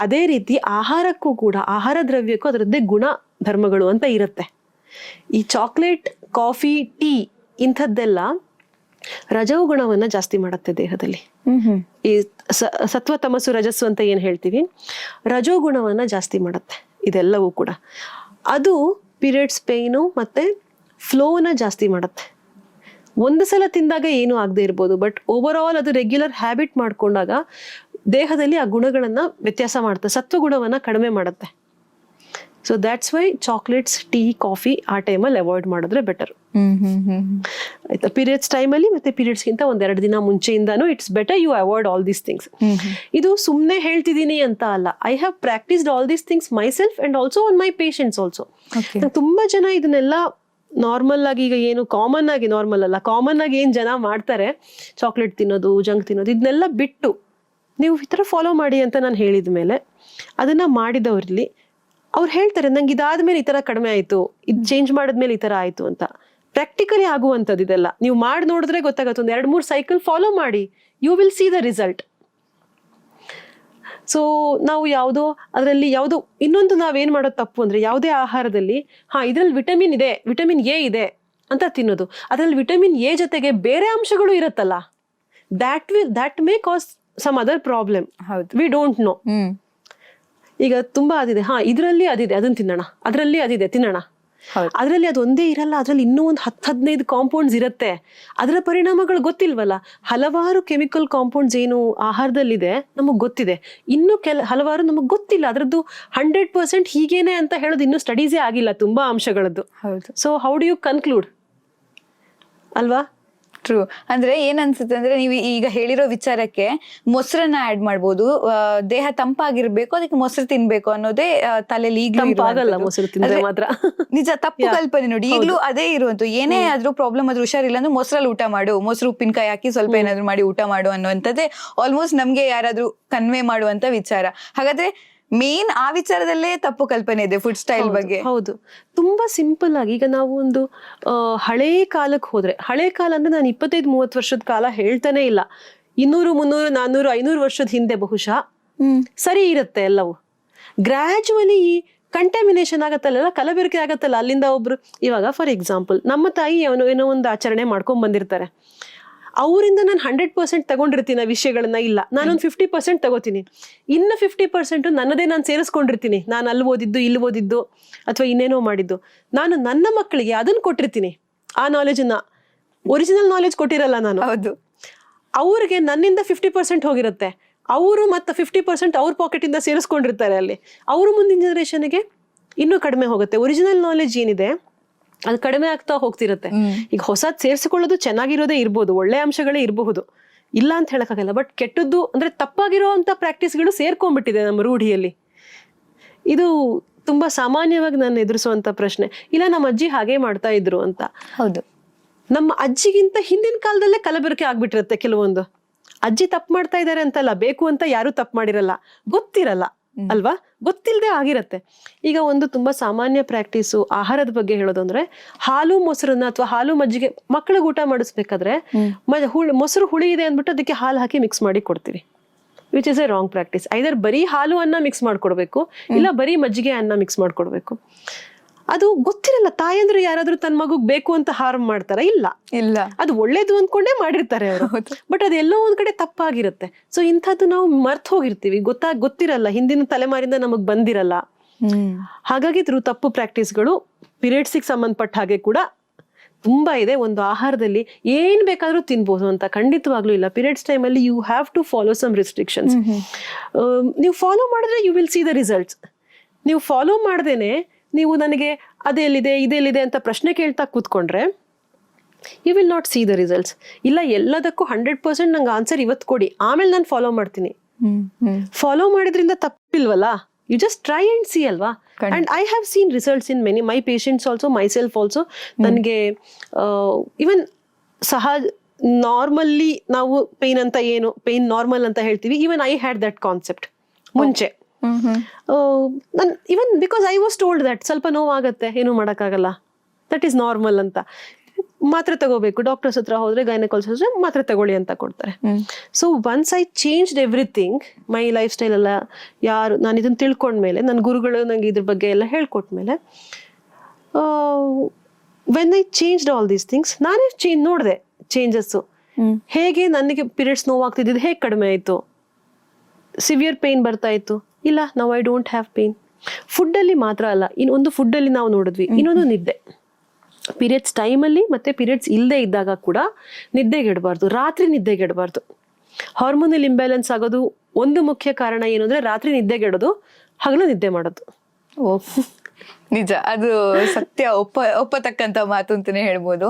ಅದೇ ರೀತಿ ಆಹಾರಕ್ಕೂ ಕೂಡ, ಆಹಾರ ದ್ರವ್ಯಕ್ಕೂ ಅದರದ್ದೇ ಗುಣ ಧರ್ಮಗಳು ಅಂತ ಇರುತ್ತೆ. ಈ ಚಾಕ್ಲೇಟ್, ಕಾಫಿ, ಟೀ ಇಂಥದ್ದೆಲ್ಲ ರಜೋಗುಣವನ್ನ ಜಾಸ್ತಿ ಮಾಡುತ್ತೆ ದೇಹದಲ್ಲಿ. ಈ ಸತ್ವ, ತಮಸ್ಸು, ರಜಸ್ಸು ಅಂತ ಏನ್ ಹೇಳ್ತೀವಿ, ರಜೋಗುಣವನ್ನ ಜಾಸ್ತಿ ಮಾಡುತ್ತೆ ಇದೆಲ್ಲವೂ ಕೂಡ. ಅದು ಪೀರಿಯಡ್ಸ್ ಪೇಯ್ನು ಮತ್ತೆ ಫ್ಲೋನ ಜಾಸ್ತಿ ಮಾಡುತ್ತೆ. ಒಂದು ಸಲ ತಿಂದಾಗ ಏನೂ ಆಗದೆ ಇರ್ಬೋದು, ಬಟ್ ಓವರ್ ಆಲ್ ಅದು ರೆಗ್ಯುಲರ್ ಹ್ಯಾಬಿಟ್ ಮಾಡ್ಕೊಂಡಾಗ ದೇಹದಲ್ಲಿ ಆ ಗುಣಗಳನ್ನ ವ್ಯತ್ಯಾಸ ಮಾಡುತ್ತೆ, ಸತ್ವ ಗುಣವನ್ನ ಕಡಿಮೆ ಮಾಡುತ್ತೆ. So that's why chocolates, tea, coffee ಆ ಟೈಮಲ್ಲಿ ಅವಾಯ್ಡ್ ಮಾಡಿದ್ರೆ ಬೆಟರ್. ಆಯ್ತಾ? ಪೀರಿಯಡ್ಸ್ ಟೈಮಲ್ಲಿ ಮತ್ತೆ ಪೀರಿಯಡ್ಸ್ಗಿಂತ 1-2 ದಿನ ಮುಂಚೆಯಿಂದಾನು it's better you avoid all these things. ಇದು ಸುಮ್ಮನೆ ಹೇಳ್ತಿದ್ದೀನಿ ಅಂತ ಅಲ್ಲ, I have practised all these things myself and also on my patients also. ತುಂಬಾ ಜನ ಇದನ್ನೆಲ್ಲ ನಾರ್ಮಲ್ ಆಗಿ, ಈಗ ಏನು ಕಾಮನ್ ಆಗಿ, ನಾರ್ಮಲ್ ಅಲ್ಲ, ಕಾಮನ್ ಆಗಿ ಏನ್ ಜನ ಮಾಡ್ತಾರೆ, ಚಾಕ್ಲೇಟ್ ತಿನ್ನೋದು, ಜಂಕ್ ತಿನ್ನೋದು, ಇದನ್ನೆಲ್ಲ ಬಿಟ್ಟು ನೀವು ಈ ಥರ ಫಾಲೋ ಮಾಡಿ ಅಂತ ನಾನು ಹೇಳಿದ ಮೇಲೆ ಅದನ್ನ ಮಾಡಿದವ್ರಲ್ಲಿ ಅವ್ರು ಹೇಳ್ತಾರೆ, ನಂಗೆ ಇದಾದ್ಮೇಲೆ ಈ ತರ ಕಡಿಮೆ ಆಯ್ತು, ಇದು ಚೇಂಜ್ ಮಾಡಿದ್ಮೇಲೆ ಈ ತರ ಆಯ್ತು ಅಂತ. ಪ್ರಾಕ್ಟಿಕಲಿ ಆಗುವಂಥದ್ದು ಇದೆಲ್ಲ. ನೀವು ಮಾಡಿ ನೋಡಿದ್ರೆ ಗೊತ್ತಾಗತ್ತೆ. 1-2-3 ಸೈಕಲ್ ಫಾಲೋ ಮಾಡಿ, you will see the result. So ನಾವು ಅದರಲ್ಲಿ ಇನ್ನೊಂದು ನಾವೇನ್ ಮಾಡೋದು ತಪ್ಪು ಅಂದ್ರೆ, ಯಾವುದೇ ಆಹಾರದಲ್ಲಿ ಇದ್ರಲ್ಲಿ ವಿಟಮಿನ್ ಇದೆ, ವಿಟಮಿನ್ ಎ ಇದೆ ಅಂತ ತಿನ್ನೋದು. ಅದ್ರಲ್ಲಿ ವಿಟಮಿನ್ ಎ ಜೊತೆಗೆ ಬೇರೆ ಅಂಶಗಳು ಇರುತ್ತಲ್ಲ, that may cause some other problem. We don't know. ಈಗ ತುಂಬಾ ಅದಿದೆ, ಇದ್ರಲ್ಲಿ ಅದಿದೆ, ಅದನ್ನ ತಿನ್ನೋಣ, ಅದ್ರಲ್ಲಿ ಅದಿದೆ ತಿನ್ನೋಣ. ಅದ್ರಲ್ಲಿ ಅದೊಂದೇ ಇರಲ್ಲ, ಅದ್ರಲ್ಲಿ ಇನ್ನೂ ಒಂದು 10-15 ಕಾಂಪೌಂಡ್ಸ್ ಇರುತ್ತೆ. ಅದರ ಪರಿಣಾಮಗಳು ಗೊತ್ತಿಲ್ವಲ್ಲ. ಹಲವಾರು ಕೆಮಿಕಲ್ ಕಾಂಪೌಂಡ್ಸ್ ಏನು ಆಹಾರದಲ್ಲಿದೆ ನಮಗ್ ಗೊತ್ತಿದೆ, ಇನ್ನು ಹಲವಾರು ನಮಗ್ ಗೊತ್ತಿಲ್ಲ. ಅದ್ರದ್ದು 100% ಹೀಗೇನೆ ಅಂತ ಹೇಳೋದು ಇನ್ನೂ ಸ್ಟಡೀಸೇ ಆಗಿಲ್ಲ ತುಂಬಾ ಅಂಶಗಳದ್ದು. So how do you conclude ಅಲ್ವಾ? ಟ್ರೂ. ಅಂದ್ರೆ ಏನ್ ಅನ್ಸುತ್ತೆ ಅಂದ್ರೆ, ನೀವು ಈಗ ಹೇಳಿರೋ ವಿಚಾರಕ್ಕೆ ಮೊಸರನ್ನ ಆಡ್ ಮಾಡ್ಬೋದು, ದೇಹ ತಂಪಾಗಿರ್ಬೇಕು, ಅದಕ್ಕೆ ಮೊಸರು ತಿನ್ಬೇಕು ಅನ್ನೋದೇ ತಲೆಯಲ್ಲಿ ಈಗಲೂ ಮೊಸರು ತಿಂದ್ರೆ ಮಾತ್ರ. ನಿಜ, ತಪ್ಪು ಕಲ್ಪನೆ ನೋಡಿ. ಈಗಲೂ ಅದೇ ಇರುವಂತ, ಏನೇ ಆದ್ರೂ ಪ್ರಾಬ್ಲಮ್ ಆದ್ರೂ ಹುಷಾರಿಲ್ಲ ಅಂದ್ರೆ ಮೊಸರಲ್ಲಿ ಊಟ ಮಾಡು, ಮೊಸರು ಉಪ್ಪಿನಕಾಯಿ ಹಾಕಿ ಸ್ವಲ್ಪ ಏನಾದ್ರು ಮಾಡಿ ಊಟ ಮಾಡು ಅನ್ನುವಂಥದ್ದೇ ಆಲ್ಮೋಸ್ಟ್ ನಮ್ಗೆ ಯಾರಾದ್ರೂ ಕನ್ವೆ ಮಾಡುವಂತ ವಿಚಾರ. ಹಾಗಾದ್ರೆ ಮೇನ್ ಆ ವಿಚಾರದಲ್ಲೇ ತಪ್ಪು ಕಲ್ಪನೆ ಇದೆ ಫುಡ್ ಸ್ಟೈಲ್ ಬಗ್ಗೆ. ಹೌದು, ತುಂಬಾ ಸಿಂಪಲ್ ಆಗಿ. ಈಗ ನಾವು ಒಂದು ಹಳೇ ಕಾಲಕ್ಕೆ ಹೋದ್ರೆ, ಹಳೇ ಕಾಲ ಅಂದ್ರೆ ನಾನು 25-30 ವರ್ಷದ ಕಾಲ ಹೇಳ್ತಾನೆ ಇಲ್ಲ, 200, 300, 400, 500 ವರ್ಷದ ಹಿಂದೆ ಬಹುಶಃ ಸರಿ ಇರುತ್ತೆ ಎಲ್ಲವೂ. ಗ್ರಾಜುವಲಿ ಈ ಕಂಟಾಮಿನೇಷನ್ ಆಗತ್ತಲ್ಲ, ಕಲಬೆರಕೆ ಆಗತ್ತಲ್ಲ ಅಲ್ಲಿಂದ ಒಬ್ರು. ಇವಾಗ ಫಾರ್ ಎಕ್ಸಾಂಪಲ್, ನಮ್ಮ ತಾಯಿ ಏನೋ ಒಂದು ಆಚರಣೆ ಮಾಡ್ಕೊಂಡ್ ಬಂದಿರ್ತಾರೆ, ಅವರಿಂದ ನಾನು 100% ತಗೊಂಡಿರ್ತೀನಿ ಆ ವಿಷಯಗಳನ್ನ. ಇಲ್ಲ, ನಾನೊಂದು 50% ತಗೋತೀನಿ, ಇನ್ನು 50% ನನ್ನದೇ ನಾನು ಸೇರಿಸ್ಕೊಂಡಿರ್ತೀನಿ. ನಾನು ಅಲ್ಲಿ ಓದಿದ್ದು, ಇಲ್ಲಿ ಓದಿದ್ದು, ಅಥವಾ ಇನ್ನೇನೋ ಮಾಡಿದ್ದು. ನಾನು ನನ್ನ ಮಕ್ಕಳಿಗೆ ಅದನ್ನ ಕೊಟ್ಟಿರ್ತೀನಿ, ಆ ನಾಲೆಜನ್ನ. ಒರಿಜಿನಲ್ ನಾಲೆಜ್ ಕೊಟ್ಟಿರಲ್ಲ ನಾನು. ಹೌದು, ಅವ್ರಿಗೆ ನನ್ನಿಂದ 50% ಹೋಗಿರುತ್ತೆ, ಅವರು ಮತ್ತೆ 50% ಅವ್ರ ಪಾಕೆಟಿಂದ ಸೇರಿಸ್ಕೊಂಡಿರ್ತಾರೆ ಅಲ್ಲಿ. ಅವರು ಮುಂದಿನ ಜನರೇಷನ್ಗೆ ಇನ್ನೂ ಕಡಿಮೆ ಹೋಗುತ್ತೆ. ಒರಿಜಿನಲ್ ನಾಲೆಜ್ ಏನಿದೆ ಅದು ಕಡಿಮೆ ಆಗ್ತಾ ಹೋಗ್ತಿರುತ್ತೆ. ಈಗ ಹೊಸದ್ ಸೇರಿಸಿಕೊಳ್ಳೋದು ಚೆನ್ನಾಗಿರೋದೇ ಇರ್ಬೋದು, ಒಳ್ಳೆ ಅಂಶಗಳೇ ಇರಬಹುದು, ಇಲ್ಲ ಅಂತ ಹೇಳಕ್ಕಾಗಲ್ಲ. ಬಟ್ ಕೆಟ್ಟದ್ದು ಅಂದ್ರೆ ತಪ್ಪಾಗಿರೋ ಅಂತ ಪ್ರಾಕ್ಟೀಸ್ಗಳು ಸೇರ್ಕೊಂಡ್ಬಿಟ್ಟಿದೆ ನಮ್ಮ ರೂಢಿಯಲ್ಲಿ. ಇದು ತುಂಬಾ ಸಾಮಾನ್ಯವಾಗಿ ನಾನು ಎದುರಿಸುವಂತ ಪ್ರಶ್ನೆ. ಇಲ್ಲ, ನಮ್ಮ ಅಜ್ಜಿ ಹಾಗೆ ಮಾಡ್ತಾ ಇದ್ರು ಅಂತ. ಹೌದು, ನಮ್ಮ ಅಜ್ಜಿಗಿಂತ ಹಿಂದಿನ ಕಾಲದಲ್ಲೇ ಕಲಬೆರಕೆ ಆಗ್ಬಿಟ್ಟಿರುತ್ತೆ ಕೆಲವೊಂದು. ಅಜ್ಜಿ ತಪ್ಪು ಮಾಡ್ತಾ ಇದ್ದಾರೆ ಅಂತಲ್ಲ, ಬೇಕು ಅಂತ ಯಾರು ತಪ್ಪು ಮಾಡಿರಲ್ಲ, ಗೊತ್ತಿರಲ್ಲ ಅಲ್ವಾ, ಗೊತ್ತಿಲ್ಲದೆ ಆಗಿರತ್ತೆ. ಈಗ ಒಂದು ತುಂಬಾ ಸಾಮಾನ್ಯ ಪ್ರಾಕ್ಟೀಸು ಆಹಾರದ ಬಗ್ಗೆ ಹೇಳೋದು ಅಂದ್ರೆ, ಹಾಲು ಮೊಸರನ್ನ ಅಥವಾ ಹಾಲು ಮಜ್ಜಿಗೆ ಮಕ್ಕಳಿಗೆ ಊಟ ಮಾಡಿಸ್ಬೇಕಾದ್ರೆ ಮೊಸರು ಹುಳಿ ಇದೆ ಅಂದ್ಬಿಟ್ಟು ಅದಕ್ಕೆ ಹಾಲು ಹಾಕಿ ಮಿಕ್ಸ್ ಮಾಡಿ ಕೊಡ್ತೀವಿ, which is a wrong practice. Either ಬರೀ ಹಾಲು ಅನ್ನ ಮಿಕ್ಸ್ ಮಾಡ್ಕೊಡ್ಬೇಕು, ಇಲ್ಲ ಬರೀ ಮಜ್ಜಿಗೆ ಅನ್ನ ಮಿಕ್ಸ್ ಮಾಡ್ಕೊಡ್ಬೇಕು. ಅದು ಗೊತ್ತಿರಲ್ಲ. ತಾಯಂದ್ರು ಯಾರಾದ್ರೂ ತನ್ನ ಮಗುಗ್ ಬೇಕು ಅಂತ ಹಾರ್ಮ್ ಮಾಡ್ತಾರ? ಇಲ್ಲ. ಅದು ಒಳ್ಳೇದು ಅಂದ್ಕೊಂಡೇ ಮಾಡಿರ್ತಾರೆ ಅವರು. ಬಟ್ ಅದೆಲ್ಲೋ ಒಂದ್ ಕಡೆ ತಪ್ಪಾಗಿರುತ್ತೆ. ಸೊ ಇಂಥದ್ದು ನಾವು ಮರ್ತ್ ಹೋಗಿರ್ತೀವಿ, ಗೊತ್ತಿರಲ್ಲ, ಹಿಂದಿನ ತಲೆಮಾರಿಂದ ನಮಗ್ ಬಂದಿರಲ್ಲ. ಹಾಗಾಗಿ ತಪ್ಪು ಪ್ರಾಕ್ಟೀಸ್ಗಳು ಪೀರಿಯಡ್ಸಿಗೆ ಸಂಬಂಧಪಟ್ಟ ಹಾಗೆ ಕೂಡ ತುಂಬಾ ಇದೆ. ಒಂದು ಆಹಾರದಲ್ಲಿ ಏನ್ ಬೇಕಾದ್ರೂ ತಿನ್ಬೋದು ಅಂತ ಖಂಡಿತವಾಗ್ಲೂ ಇಲ್ಲ. ಪೀರಿಯಡ್ಸ್ ಟೈಮಲ್ಲಿ you have to follow some restrictions. ನೀವು ಫಾಲೋ ಮಾಡಿದ್ರೆ you will see the results. ನೀವು ಫಾಲೋ ಮಾಡ್ದೇನೆ ನೀವು ನನಗೆ ಅದೆಲ್ಲಿದೆ ಇದೆಲ್ಲಿದೆ ಅಂತ ಪ್ರಶ್ನೆ ಕೇಳ್ತಾ ಕೂತ್ಕೊಂಡ್ರೆ you will not see the results. ಇಲ್ಲ, ಎಲ್ಲದಕ್ಕೂ 100% ನಂಗೆ ಆನ್ಸರ್ ಇವತ್ತು ಕೊಡಿ, ಆಮೇಲೆ ನಾನು ಫಾಲೋ ಮಾಡ್ತೀನಿ. ಫಾಲೋ ಮಾಡಿದ್ರಿಂದ ತಪ್ಪಿಲ್ವಲ್ಲ. You just try and see ಅಲ್ವಾ. And I have seen results in many my patients also, myself also. ನನಗೆ ಇವನ್ ನಾರ್ಮಲ್ಲಿ ನಾವು ಪೇನ್ ಅಂತ ಏನು ಪೇನ್ ನಾರ್ಮಲ್ ಅಂತ ಹೇಳ್ತೀವಿ. Even I had that concept ಮುಂಚೆ. Even because I was told that ಸ್ವಲ್ಪ ನೋವಾಗತ್ತೆ, ಏನು ಮಾಡೋಕ್ಕಾಗಲ್ಲ, ದಟ್ ಈಸ್ ನಾರ್ಮಲ್ ಅಂತ. ಮಾತ್ರೆ ತಗೋಬೇಕು, ಡಾಕ್ಟರ್ಸ್ ಹತ್ರ ಹೋದ್ರೆ ಗೈನಕಾಲಜಿಸ್ಟ್ ಹತ್ರ ಮಾತ್ರೆ ತಗೊಳ್ಳಿ ಅಂತ ಕೊಡ್ತಾರೆ. So once I changed everything, my life style ಎಲ್ಲ ನಾನು ಇದನ್ನ ತಿಳ್ಕೊಂಡ್ಮೇಲೆ, ನನ್ನ ಗುರುಗಳು ನಂಗೆ ಇದ್ರ ಬಗ್ಗೆ ಎಲ್ಲ ಹೇಳ್ಕೊಟ್ಮೇಲೆ, when I changed all these things, ನಾನೇ ನೋಡಿದೆ ಚೇಂಜಸ್ಸು. ಹೇಗೆ ನನಗೆ ಪೀರಿಯಡ್ಸ್ ನೋವಾಗ್ತಿದ್ದು ಹೇಗೆ ಕಡಿಮೆ ಆಯಿತು, ಸಿವಿಯರ್ ಪೇನ್ ಬರ್ತಾ ಇತ್ತು, ಇಲ್ಲ now I don't have pain. ಫುಡ್ಡಲ್ಲಿ ಮಾತ್ರ ಅಲ್ಲ, ಇನ್ನೊಂದು ಫುಡ್ಡಲ್ಲಿ ನಾವು ನೋಡಿದ್ವಿ, ಇನ್ನೊಂದು ನಿದ್ದೆ. ಪೀರಿಯಡ್ಸ್ ಟೈಮಲ್ಲಿ ಮತ್ತೆ ಪೀರಿಯಡ್ಸ್ ಇಲ್ಲದೆ ಇದ್ದಾಗ ಕೂಡ ನಿದ್ದೆಗೆಡಬಾರ್ದು, ರಾತ್ರಿ ನಿದ್ದೆಗೆಡಬಾರ್ದು. ಹಾರ್ಮೋನಲ್ ಇಂಬ್ಯಾಲೆನ್ಸ್ ಆಗೋದು ಒಂದು ಮುಖ್ಯ ಕಾರಣ ಏನು ಅಂದ್ರೆ ರಾತ್ರಿ ನಿದ್ದೆಗೆಡೋದು, ಹಗಲು ನಿದ್ದೆ ಮಾಡೋದು. ನಿಜ, ಅದು ಸತ್ಯ, ಒಪ್ಪತಕ್ಕಂತ ಮಾತು ಅಂತಾನೆ ಹೇಳ್ಬೋದು.